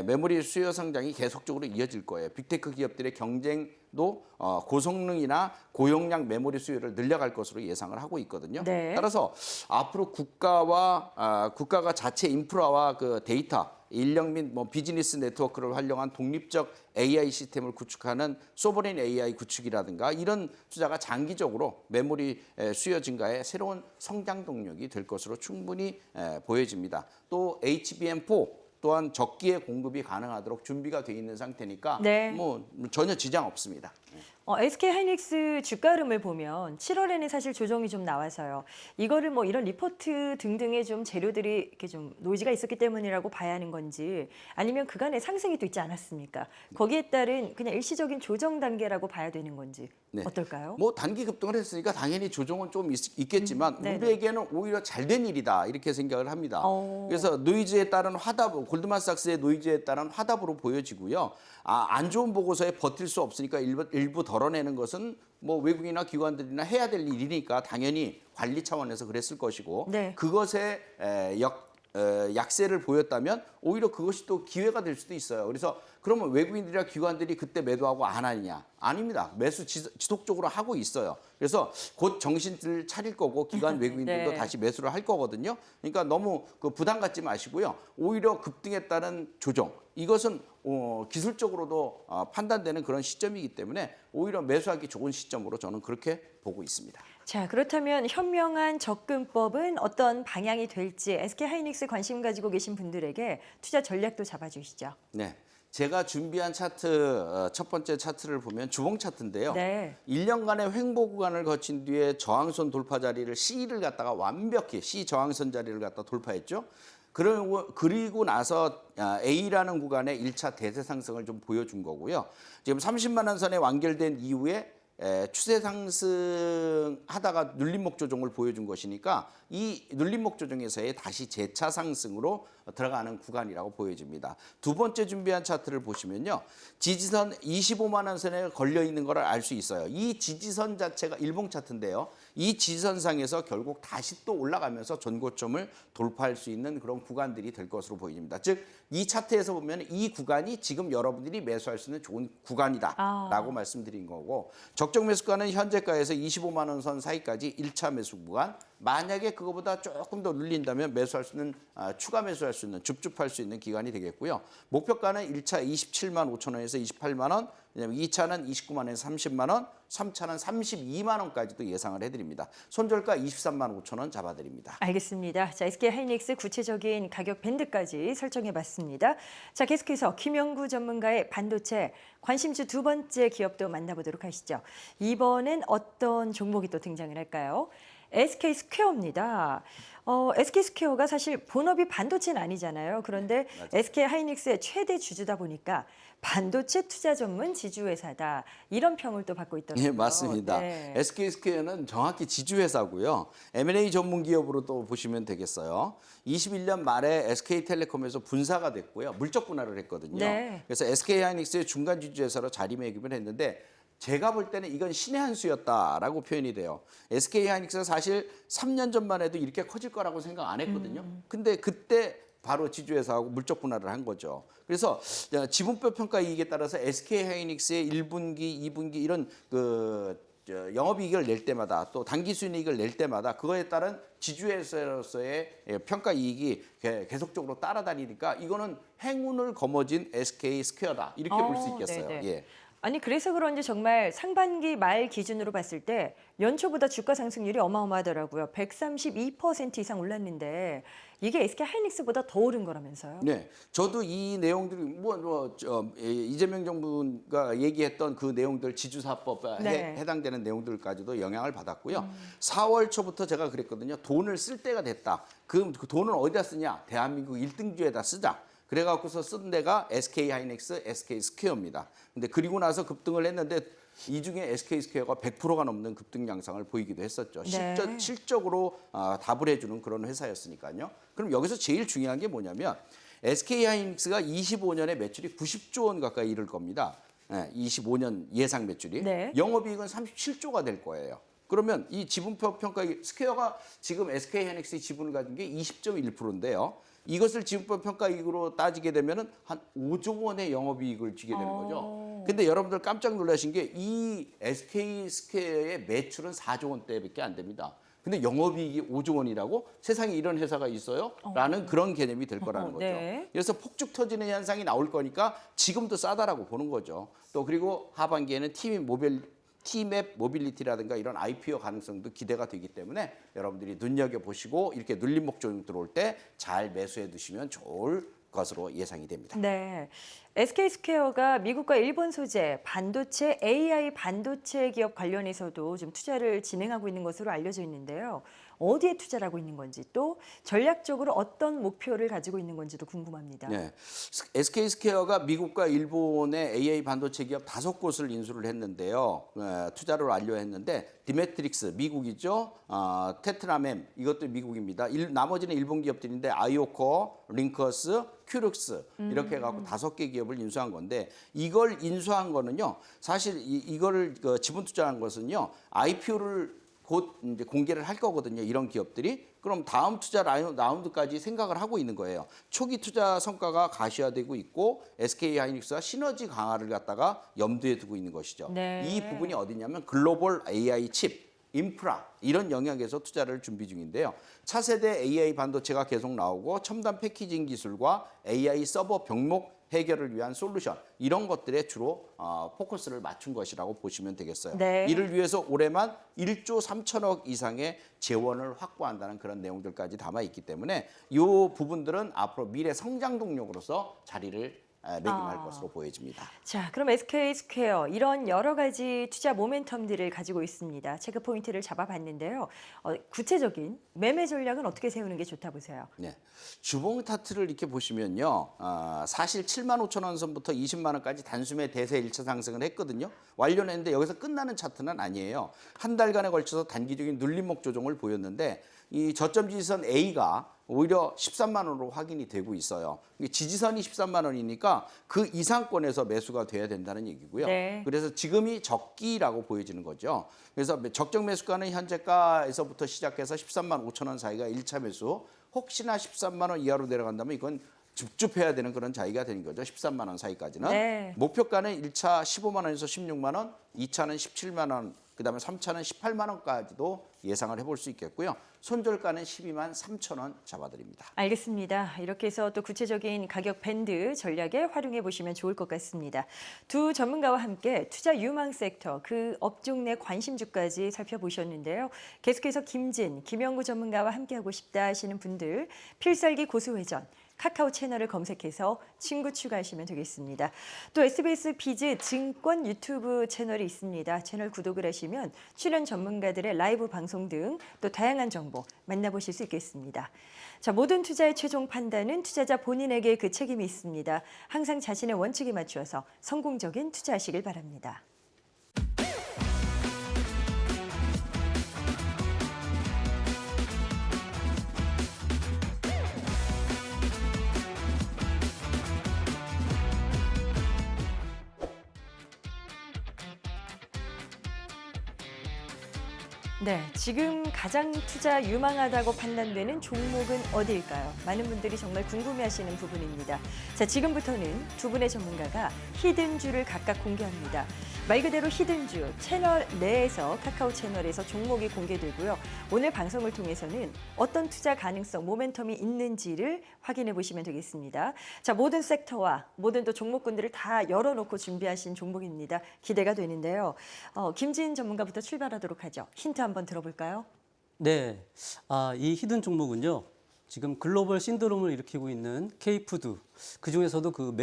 메모리 수요 성장이 계속적으로 이어질 거예요. 빅테크 기업들의 경쟁도 고성능이나 고용량 메모리 수요를 늘려갈 것으로 예상을 하고 있거든요.
네.
따라서 앞으로 국가가 자체 인프라와 그 데이터 인력 및 비즈니스 네트워크를 활용한 독립적 AI 시스템을 구축하는 소버린 AI 구축이라든가 이런 투자가 장기적으로 메모리 수요 증가의 새로운 성장 동력이 될 것으로 충분히 보여집니다. 또 HBM4 또한 적기에 공급이 가능하도록 준비가 돼 있는 상태니까
네.
전혀 지장 없습니다.
SK하이닉스 주가 흐름을 보면 7월에는 사실 조정이 좀 나와서요. 이거를 이런 리포트 등등의 좀 재료들이 이렇게 좀 노이즈가 있었기 때문이라고 봐야 하는 건지 아니면 그간의 상승이 또 있지 않았습니까? 거기에 따른 그냥 일시적인 조정 단계라고 봐야 되는 건지
네.
어떨까요?
단기 급등을 했으니까 당연히 조정은 좀 있겠지만
네네.
우리에게는 오히려 잘된 일이다 이렇게 생각을 합니다. 그래서 노이즈에 따른 화답, 골드만삭스의 노이즈에 따른 화답으로 보여지고요. 안 좋은 보고서에 버틸 수 없으니까 일부 덜어내는 것은 외국이나 기관들이나 해야 될 일이니까 당연히 관리 차원에서 그랬을 것이고
네.
그것에 약세를 보였다면 오히려 그것이 또 기회가 될 수도 있어요. 그래서 그러면 외국인들이나 기관들이 그때 매도하고 안 하느냐? 아닙니다. 매수 지속적으로 하고 있어요. 그래서 곧 정신을 차릴 거고 기관 외국인들도
네.
다시 매수를 할 거거든요. 그러니까 너무 부담 갖지 마시고요. 오히려 급등에 따른 조정 이것은 기술적으로도 판단되는 그런 시점이기 때문에 오히려 매수하기 좋은 시점으로 저는 그렇게 보고 있습니다.
자, 그렇다면 현명한 접근법은 어떤 방향이 될지 SK하이닉스 관심 가지고 계신 분들에게 투자 전략도 잡아주시죠.
네. 제가 준비한 차트 첫 번째 차트를 보면 주봉 차트인데요.
네.
1년간의 횡보 구간을 거친 뒤에 저항선 돌파 자리를 C를 갖다가 완벽히 C 저항선 자리를 갖다 돌파했죠. 그리고 나서 A라는 구간에 1차 대세 상승을 좀 보여준 거고요. 지금 30만 원 선에 완결된 이후에 추세 상승하다가 눌림목 조정을 보여준 것이니까 이 눌림목 조정에서의 다시 재차 상승으로 들어가는 구간이라고 보여집니다. 두 번째 준비한 차트를 보시면요. 지지선 25만 원 선에 걸려 있는 걸 알 수 있어요. 이 지지선 자체가 일봉 차트인데요. 이 지지선상에서 결국 다시 또 올라가면서 전고점을 돌파할 수 있는 그런 구간들이 될 것으로 보입니다. 즉, 이 차트에서 보면 이 구간이 지금 여러분들이 매수할 수 있는 좋은 구간이다라고 말씀드린 거고, 적정 매수가는 현재가에서 25만 원 선 사이까지 1차 매수 구간, 만약에 그거보다 조금 더 눌린다면 매수할 수 있는 추가 매수할 수 있는 줍줍할 수 있는 기간이 되겠고요. 목표가는 1차 27만 5천 원에서 28만 원, 왜냐하면 2차는 29만 원에서 30만 원, 3차는 32만 원까지도 예상을 해드립니다. 손절가 23만 5천 원 잡아드립니다.
알겠습니다. 자, SK하이닉스 구체적인 가격 밴드까지 설정해봤습니다. 자, 계속해서 김영구 전문가의 반도체 관심주 두 번째 기업도 만나보도록 하시죠. 이번엔 어떤 종목이 또 등장을 할까요? SK스퀘어입니다. SK스퀘어가 사실 본업이 반도체는 아니잖아요. 그런데 SK하이닉스의 최대 주주다 보니까 반도체 투자 전문 지주회사다. 이런 평을 또 받고 있더라고요.
예, 맞습니다.
네.
SK스퀘어는 정확히 지주회사고요. M&A 전문 기업으로 또 보시면 되겠어요. 21년 말에 SK텔레콤에서 분사가 됐고요. 물적 분할을 했거든요.
네.
그래서 SK하이닉스의 중간 지주회사로 자리매김을 했는데 제가 볼 때는 이건 신의 한 수였다라고 표현이 돼요. SK하이닉스가 사실 3년 전만 해도 이렇게 커질 거라고 생각 안 했거든요. 근데 그때 바로 지주회사하고 물적 분할을 한 거죠. 그래서 지분표 평가 이익에 따라서 SK하이닉스의 1분기, 2분기 이런 영업이익을 낼 때마다 또 당기 순이익을 낼 때마다 그거에 따른 지주회사로서의 평가 이익이 계속적으로 따라다니니까 이거는 행운을 거머쥔 SK스퀘어다 이렇게 볼 수 있겠어요.
네네.
예.
아니 그래서 그런지 정말 상반기 말 기준으로 봤을 때 연초보다 주가 상승률이 어마어마하더라고요. 132% 이상 올랐는데 이게 SK하이닉스보다 더 오른 거라면서요?
네, 저도 이 내용들이 이재명 정부가 얘기했던 그 내용들 지주사법에
네.
해당되는 내용들까지도 영향을 받았고요. 4월 초부터 제가 그랬거든요. 돈을 쓸 때가 됐다. 그 돈은 어디다 쓰냐? 대한민국 1등주에다 쓰자. 그래갖고서 쓴 데가 SK하이닉스, SK스퀘어입니다. 근데 그리고 나서 급등을 했는데 이 중에 SK스퀘어가 100%가 넘는 급등 양상을 보이기도 했었죠.
네.
실적으로 답을 해주는 그런 회사였으니까요. 그럼 여기서 제일 중요한 게 뭐냐면 SK하이닉스가 25년에 매출이 90조 원 가까이 이를 겁니다. 25년 예상 매출이.
네.
영업이익은 37조가 될 거예요. 그러면 이 지분표 평가 스퀘어가 지금 SK하이닉스의 지분을 가진 게 20.1%인데요. 이것을 지분표 평가이익으로 따지게 되면은 한 5조 원의 영업이익을 주게 되는 거죠. 근데 여러분들 깜짝 놀라신 게 이 SK스퀘어의 매출은 4조 원대밖에 안 됩니다. 근데 영업이익이 5조 원이라고 세상에 이런 회사가 있어요? 라는 그런 개념이 될 거라는 거죠.
네.
그래서 폭죽 터지는 현상이 나올 거니까 지금도 싸다라고 보는 거죠. 또 그리고 하반기에는 T맵 모빌리티라든가 이런 IPO 가능성도 기대가 되기 때문에 여러분들이 눈여겨보시고 이렇게 눌림목 조정 들어올 때 잘 매수해 두시면 좋을 것으로 예상이 됩니다.
네. SK스퀘어가 미국과 일본 소재 반도체 AI 반도체 기업 관련해서도 좀 투자를 진행하고 있는 것으로 알려져 있는데요. 어디에 투자를 하고 있는 건지 또 전략적으로 어떤 목표를 가지고 있는 건지도 궁금합니다.
네. SK스퀘어가 미국과 일본의 AI 반도체 기업 5곳을 인수를 했는데요. 투자를 완료했는데 디메트릭스 미국이죠. 테트라멤 이것도 미국입니다. 나머지는 일본 기업들인데 아이오코, 링커스, 큐룩스 이렇게 해갖고 5개 기업을 인수한 건데 이걸 인수한 거는요. 사실 이거를 지분 투자한 것은요. IPO를 곧 이제 공개를 할 거거든요. 이런 기업들이. 그럼 다음 투자 라운드까지 생각을 하고 있는 거예요. 초기 투자 성과가 가시화되고 있고 SK하이닉스와 시너지 강화를 갖다가 염두에 두고 있는 것이죠.
네.
이 부분이 어디냐면 글로벌 AI 칩, 인프라 이런 영역에서 투자를 준비 중인데요. 차세대 AI 반도체가 계속 나오고 첨단 패키징 기술과 AI 서버 병목 해결을 위한 솔루션 이런 것들에 주로 포커스를 맞춘 것이라고 보시면 되겠어요.
네.
이를 위해서 올해만 1조 3천억 이상의 재원을 확보한다는 그런 내용들까지 담아 있기 때문에 이 부분들은 앞으로 미래 성장 동력으로서 자리를 매김할 것으로 보여집니다.
자, 그럼 SK스퀘어 이런 여러 가지 투자 모멘텀들을 가지고 있습니다. 체크 포인트를 잡아봤는데요. 구체적인 매매 전략은 어떻게 세우는 게 좋다 보세요?
네, 주봉 차트를 이렇게 보시면요, 사실 7만 5천 원 선부터 20만 원까지 단숨에 대세 1차 상승을 했거든요. 완료했는데 여기서 끝나는 차트는 아니에요. 한 달간에 걸쳐서 단기적인 눌림목 조정을 보였는데 이 저점 지지선 A가 오히려 13만 원으로 확인이 되고 있어요. 지지선이 13만 원이니까 그 이상권에서 매수가 돼야 된다는 얘기고요.
네.
그래서 지금이 적기라고 보여지는 거죠. 그래서 적정 매수가는 현재가에서부터 시작해서 13만 5천 원 사이가 1차 매수. 혹시나 13만 원 이하로 내려간다면 이건 줍줍해야 되는 그런 자리가 되는 거죠. 13만 원 사이까지는.
네.
목표가는 1차 15만 원에서 16만 원, 2차는 17만 원, 그다음에 3차는 18만 원까지도 예상을 해볼 수 있겠고요. 손절가는 12만 3천 원 잡아드립니다.
알겠습니다. 이렇게 해서 또 구체적인 가격 밴드 전략에 활용해 보시면 좋을 것 같습니다. 두 전문가와 함께 투자 유망 섹터, 그 업종 내 관심주까지 살펴보셨는데요. 계속해서 김영구 전문가와 함께하고 싶다 하시는 분들 필살기 고수회전 카카오 채널을 검색해서 친구 추가하시면 되겠습니다. 또 SBS 비즈 증권 유튜브 채널이 있습니다. 채널 구독을 하시면 출연 전문가들의 라이브 방송 등 또 다양한 정보 만나보실 수 있겠습니다. 자, 모든 투자의 최종 판단은 투자자 본인에게 그 책임이 있습니다. 항상 자신의 원칙에 맞추어서 성공적인 투자하시길 바랍니다. 네, 지금 가장 투자 유망하다고 판단되는 종목은 어디일까요? 많은 분들이 정말 궁금해하시는 부분입니다. 자, 지금부터는 두 분의 전문가가 히든주를 각각 공개합니다. 말 그대로 히든주, 채널 내에서 카카오 채널에서 종목이 공개되고요. 오늘 방송을 통해서는 어떤 투자 가능성, 모멘텀이 있는지를 확인해 보시면 되겠습니다. 자, 모든 섹터와 모든 또 종목군들을 다 열어놓고 준비하신 종목입니다. 기대가 되는데요. 김진 전문가부터 출발하도록 하죠. 힌트 한번 들어볼까요?
네, 이 히든 종목은요. 지금 글로벌 신드롬을 일으키고 있는 K푸드, 그중에서도 그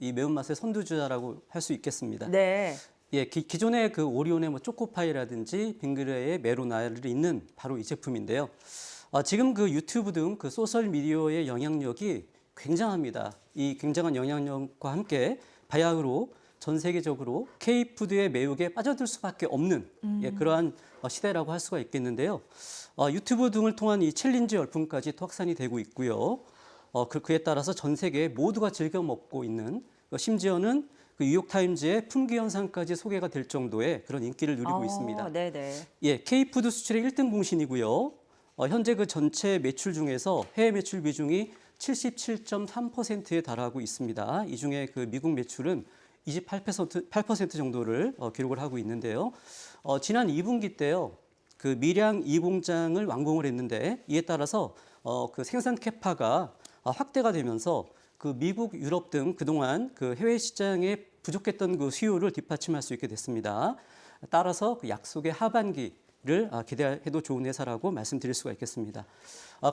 이 매운맛의 선두주자라고 할 수 있겠습니다.
네.
예, 기존의 그 오리온의 뭐 초코파이라든지 빙그레의 메로나를 있는 바로 이 제품인데요. 지금 그 유튜브 등 그 소셜 미디어의 영향력이 굉장합니다. 이 굉장한 영향력과 함께 바야흐로 전 세계적으로 K푸드의 매혹에 빠져들 수밖에 없는 그러한 시대라고 할 수가 있겠는데요. 유튜브 등을 통한 이 챌린지 열풍까지 또 확산이 되고 있고요. 그에 따라서 전 세계 모두가 즐겨 먹고 있는 심지어는 그 뉴욕타임즈의 품귀현상까지 소개가 될 정도의 그런 인기를 누리고 있습니다.
네네.
예, K푸드 수출의 1등 공신이고요. 현재 그 전체 매출 중에서 해외 매출 비중이 77.3%에 달하고 있습니다. 이 중에 그 미국 매출은 8% 정도를 기록을 하고 있는데요. 지난 2분기 때요. 그 밀양 2공장을 완공을 했는데 이에 따라서 그 생산 캐파가 확대가 되면서 그 미국, 유럽 등 그동안 그 해외 시장에 부족했던 그 수요를 뒷받침할 수 있게 됐습니다. 따라서 그 약속의 하반기를 기대해도 좋은 회사라고 말씀드릴 수가 있겠습니다.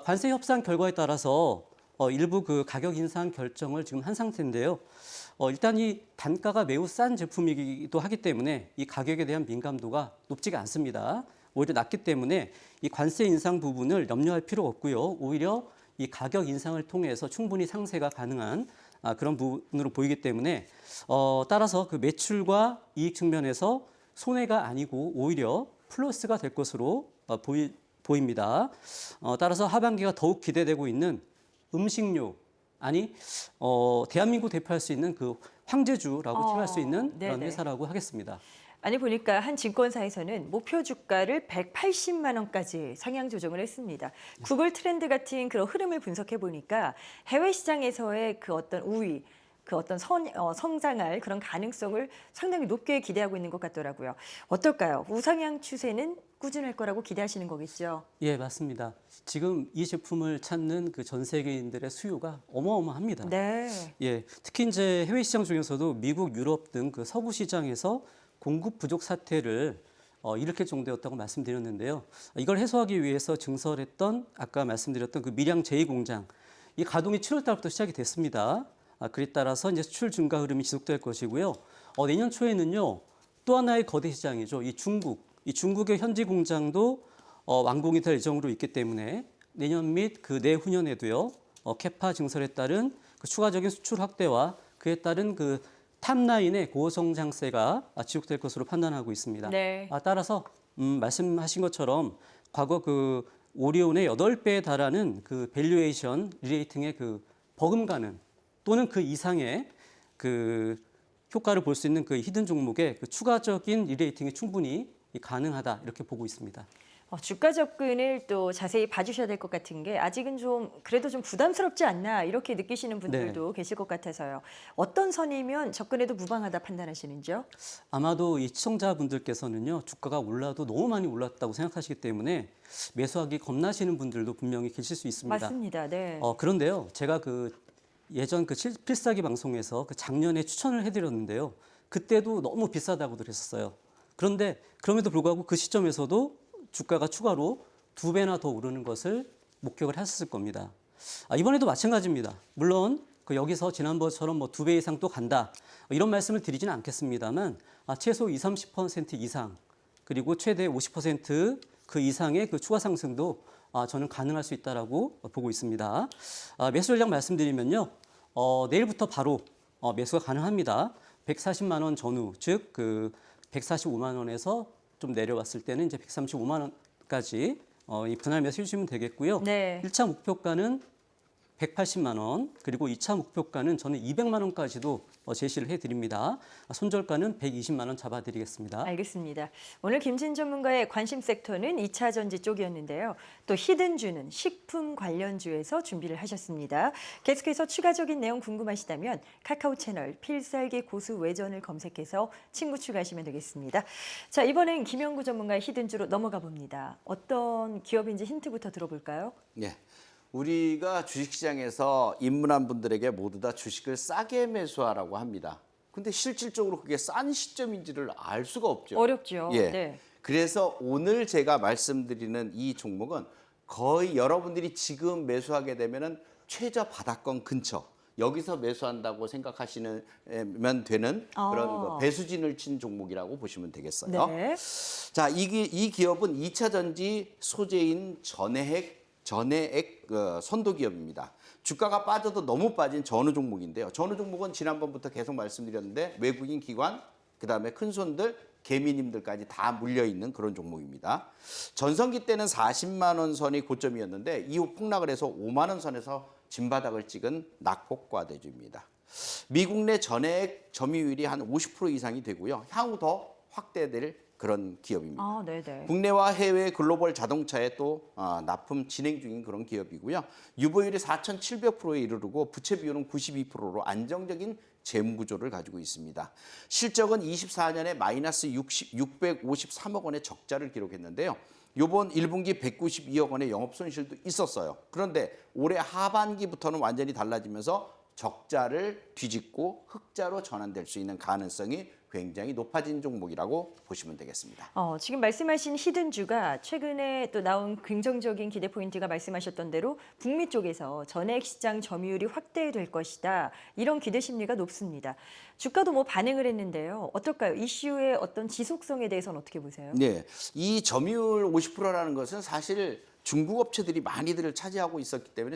관세 협상 결과에 따라서 일부 그 가격 인상 결정을 지금 한 상태인데요. 일단 이 단가가 매우 싼 제품이기도 하기 때문에 이 가격에 대한 민감도가 높지가 않습니다. 오히려 낮기 때문에 이 관세 인상 부분을 염려할 필요 없고요. 오히려 이 가격 인상을 통해서 충분히 상세가 가능한 그런 부분으로 보이기 때문에 따라서 그 매출과 이익 측면에서 손해가 아니고 오히려 플러스가 될 것으로 보입니다. 따라서 하반기가 더욱 기대되고 있는 음식료 대한민국 대표할 수 있는 그 황제주라고 칭할 수 있는 그런
네네.
회사라고 하겠습니다.
아니 보니까 한 증권사에서는 목표 주가를 180만 원까지 상향 조정을 했습니다. 구글 트렌드 같은 그런 흐름을 분석해 보니까 해외 시장에서의 그 어떤 우위, 그 어떤 성장할 그런 가능성을 상당히 높게 기대하고 있는 것 같더라고요. 어떨까요? 우상향 추세는 꾸준할 거라고 기대하시는 거겠죠?
예, 맞습니다. 지금 이 제품을 찾는 그 전 세계인들의 수요가 어마어마합니다.
네.
예, 특히 이제 해외 시장 중에서도 미국, 유럽 등 그 서구 시장에서 공급 부족 사태를 일으킬 정도였다고 말씀드렸는데요. 이걸 해소하기 위해서 증설했던 아까 말씀드렸던 그 밀양 제2공장 이 가동이 7월 달부터 시작이 됐습니다. 그에 따라서 이제 수출 증가 흐름이 지속될 것이고요. 내년 초에는요 또 하나의 거대 시장이죠. 이 중국의 현지 공장도 완공이 될 예정으로 있기 때문에 내년 및 그 내후년에도요 캐파 증설에 따른 그 추가적인 수출 확대와 그에 따른 그 탑라인의 고성장세가 지속될 것으로 판단하고 있습니다.
네.
따라서 말씀하신 것처럼 과거 그 오리온의 8배에 달하는 그 밸류에이션 리레이팅의 그 버금가는 또는 그 이상의 그 효과를 볼 수 있는 그 히든 종목의 그 추가적인 리레이팅이 충분히 가능하다 이렇게 보고 있습니다.
주가 접근을 또 자세히 봐주셔야 될 것 같은 게 아직은 좀 그래도 좀 부담스럽지 않나 이렇게 느끼시는 분들도 계실 것 같아서요. 어떤 선이면 접근해도 무방하다 판단하시는지요?
아마도 이 시청자분들께서는요 주가가 올라도 너무 많이 올랐다고 생각하시기 때문에 매수하기 겁나시는 분들도 분명히 계실 수 있습니다.
맞습니다. 네.
그런데요 제가 그 예전 그 필사기 방송에서 그 작년에 추천을 해드렸는데요 그때도 너무 비싸다고 그랬었어요. 그런데 그럼에도 불구하고 그 시점에서도 주가가 추가로 2배나 더 오르는 것을 목격을 했을 겁니다. 이번에도 마찬가지입니다. 물론 그 여기서 지난번처럼 뭐 2배 이상 또 간다 이런 말씀을 드리지는 않겠습니다만 최소 20-30% 이상 그리고 최대 50% 그 이상의 그 추가 상승도 저는 가능할 수 있다라고 보고 있습니다. 매수 전략 말씀드리면요, 내일부터 바로 매수가 가능합니다. 140만 원 전후, 즉 그 145만 원에서 좀 내려왔을 때는 이제 135만 원까지 이 분할 매수 해주시면 되겠고요.
네.
1차 목표가는 180만 원, 그리고 2차 목표가는 저는 200만 원까지도 제시를 해드립니다. 손절가는 120만 원 잡아드리겠습니다.
알겠습니다. 오늘 김진 전문가의 관심 섹터는 2차 전지 쪽이었는데요. 또 히든주는 식품 관련주에서 준비를 하셨습니다. 계속해서 추가적인 내용 궁금하시다면 카카오 채널 필살기 고수 외전을 검색해서 친구 추가하시면 되겠습니다. 자, 이번엔 김영구 전문가의 히든주로 넘어가 봅니다. 어떤 기업인지 힌트부터 들어볼까요?
네. 우리가 주식시장에서 입문한 분들에게 모두 다 주식을 싸게 매수하라고 합니다. 근데 실질적으로 그게 싼 시점인지를 알 수가 없죠.
어렵죠.
예.
네.
그래서 오늘 제가 말씀드리는 이 종목은 거의 여러분들이 지금 매수하게 되면은 최저 바닥권 근처 여기서 매수한다고 생각하시면 되는 그런 배수진을 친 종목이라고 보시면 되겠어요.
네.
자, 이 기업은 2차 전지 소재인 전해액 선도 기업입니다. 주가가 빠져도 너무 빠진 전후 종목인데요. 전후 종목은 지난번부터 계속 말씀드렸는데 외국인 기관, 그다음에 큰 손들, 개미님들까지 다 물려 있는 그런 종목입니다. 전성기 때는 40만 원 선이 고점이었는데 이후 폭락을 해서 5만 원 선에서 진바닥을 찍은 낙폭과 대주입니다. 미국 내 전해액 점유율이 한 50% 이상이 되고요. 향후 더 확대될 그런 기업입니다.
네네.
국내와 해외 글로벌 자동차에 또 납품 진행 중인 그런 기업이고요. 유보율이 4,700%에 이르르고 부채 비율은 92%로 안정적인 재무 구조를 가지고 있습니다. 실적은 24년에 마이너스 653억 원의 적자를 기록했는데요. 이번 1분기 192억 원의 영업 손실도 있었어요. 그런데 올해 하반기부터는 완전히 달라지면서 적자를 뒤집고 흑자로 전환될 수 있는 가능성이 굉장히 높아진 종목이라고 보시면 되겠습니다.
지금 말씀하신 히든주가 최근에 또 나온 긍정적인 기대 포인트가 말씀하셨던 대로 북미 쪽에서 전액 시장 점유율이 확대될 것이다. 이런 기대 심리가 높습니다. 주가도 뭐 반응을 했는데요. 어떨까요? 이슈의 어떤 지속성에 대해서는 어떻게 보세요?
네, 이 점유율 50%라는 것은 사실 중국 업체들이 많이들 차지하고 있었기 때문에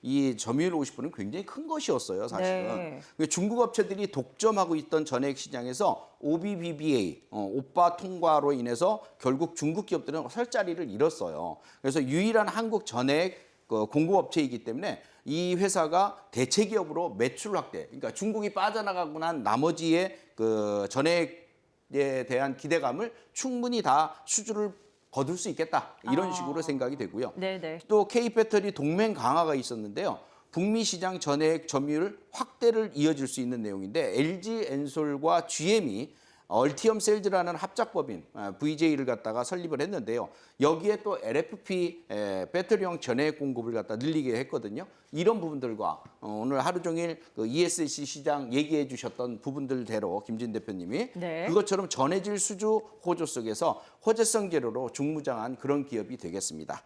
이 점유율 50%는 굉장히 큰 것이었어요, 사실은.
네.
중국 업체들이 독점하고 있던 전해액 시장에서 OBBBA, 오빠 통과로 인해서 결국 중국 기업들은 설 자리를 잃었어요. 그래서 유일한 한국 전해액 공급업체이기 때문에 이 회사가 대체 기업으로 매출 확대, 그러니까 중국이 빠져나가고 난 나머지의 그 전해액에 대한 기대감을 충분히 다 수주를 거둘 수 있겠다 이런 식으로 생각이 되고요.
네네.
또 K배터리 동맹 강화가 있었는데요. 북미 시장 전해액 점유율 확대를 이어질 수 있는 내용인데 LG 엔솔과 GM이 얼티엄 셀즈라는 합작법인 VJ를 갖다가 설립을 했는데요. 여기에 또 LFP 배터리형 전해액 공급을 갖다 늘리게 했거든요. 이런 부분들과 오늘 하루 종일 그 ESC 시장 얘기해 주셨던 부분들대로 김진 대표님이
네.
그것처럼 전해질 수주 호조 속에서 호재성 재료로 중무장한 그런 기업이 되겠습니다.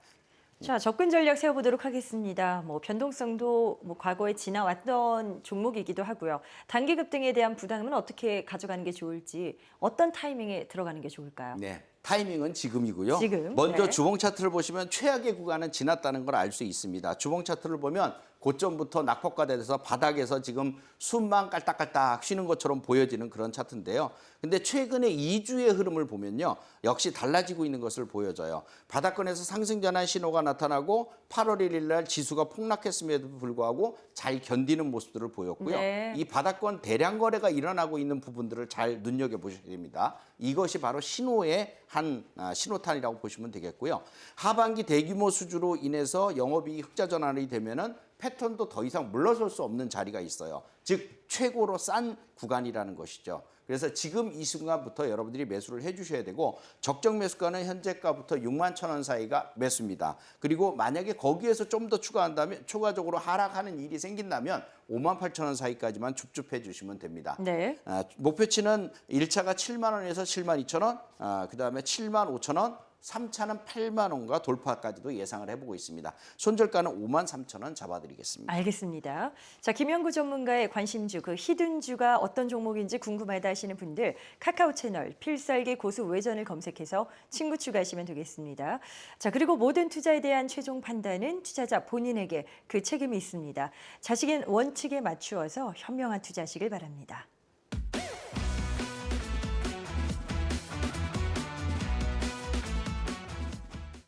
자, 접근 전략 세워보도록 하겠습니다. 변동성도 과거에 지나왔던 종목이기도 하고요. 단기 급등에 대한 부담은 어떻게 가져가는 게 좋을지, 어떤 타이밍에 들어가는 게 좋을까요?
네. 타이밍은 지금이고요.
지금,
먼저
네.
주봉 차트를 보시면 최악의 구간은 지났다는 걸 알 수 있습니다. 주봉 차트를 보면 고점부터 낙폭과대돼서 바닥에서 지금 숨만 깔딱깔딱 쉬는 것처럼 보여지는 그런 차트인데요. 근데 최근에 2주의 흐름을 보면요. 역시 달라지고 있는 것을 보여줘요. 바닥권에서 상승 전환 신호가 나타나고 8월 1일 날 지수가 폭락했음에도 불구하고 잘 견디는 모습들을 보였고요.
네.
이 바닥권 대량 거래가 일어나고 있는 부분들을 잘 눈여겨보셔야 됩니다. 이것이 바로 신호의 한 신호탄이라고 보시면 되겠고요. 하반기 대규모 수주로 인해서 영업이익 흑자 전환이 되면은 패턴도 더 이상 물러설 수 없는 자리가 있어요. 즉 최고로 싼 구간이라는 것이죠. 그래서 지금 이 순간부터 여러분들이 매수를 해주셔야 되고 적정 매수가는 현재가부터 6만 1,000원 사이가 매수입니다. 그리고 만약에 거기에서 좀 더 추가한다면 추가적으로 하락하는 일이 생긴다면 5만 8,000원 사이까지만 줍줍해 주시면 됩니다.
네.
목표치는 1차가 7만 원에서 7만 2천 원, 그다음에 7만 5천 원, 3차는 8만 원과 돌파까지도 예상을 해보고 있습니다. 손절가는 5만 3천 원 잡아드리겠습니다.
알겠습니다. 자, 김영구 전문가의 관심주, 그 히든주가 어떤 종목인지 궁금하다 하시는 분들 카카오 채널 필살기 고수 외전을 검색해서 친구 추가하시면 되겠습니다. 자, 그리고 모든 투자에 대한 최종 판단은 투자자 본인에게 그 책임이 있습니다. 자식인 원칙에 맞추어서 현명한 투자하시길 바랍니다.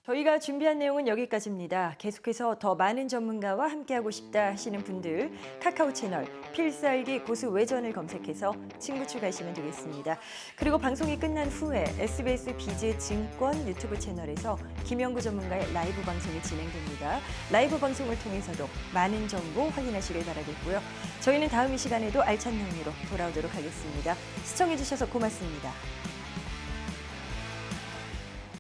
저희가 준비한 내용은 여기까지입니다. 계속해서 더 많은 전문가와 함께하고 싶다 하시는 분들 카카오 채널 필살기 고수 외전을 검색해서 친구 추가하시면 되겠습니다. 그리고 방송이 끝난 후에 SBS 비즈 증권 유튜브 채널에서 김영구 전문가의 라이브 방송이 진행됩니다. 라이브 방송을 통해서도 많은 정보 확인하시길 바라겠고요. 저희는 다음 이 시간에도 알찬 내용으로 돌아오도록 하겠습니다. 시청해주셔서 고맙습니다.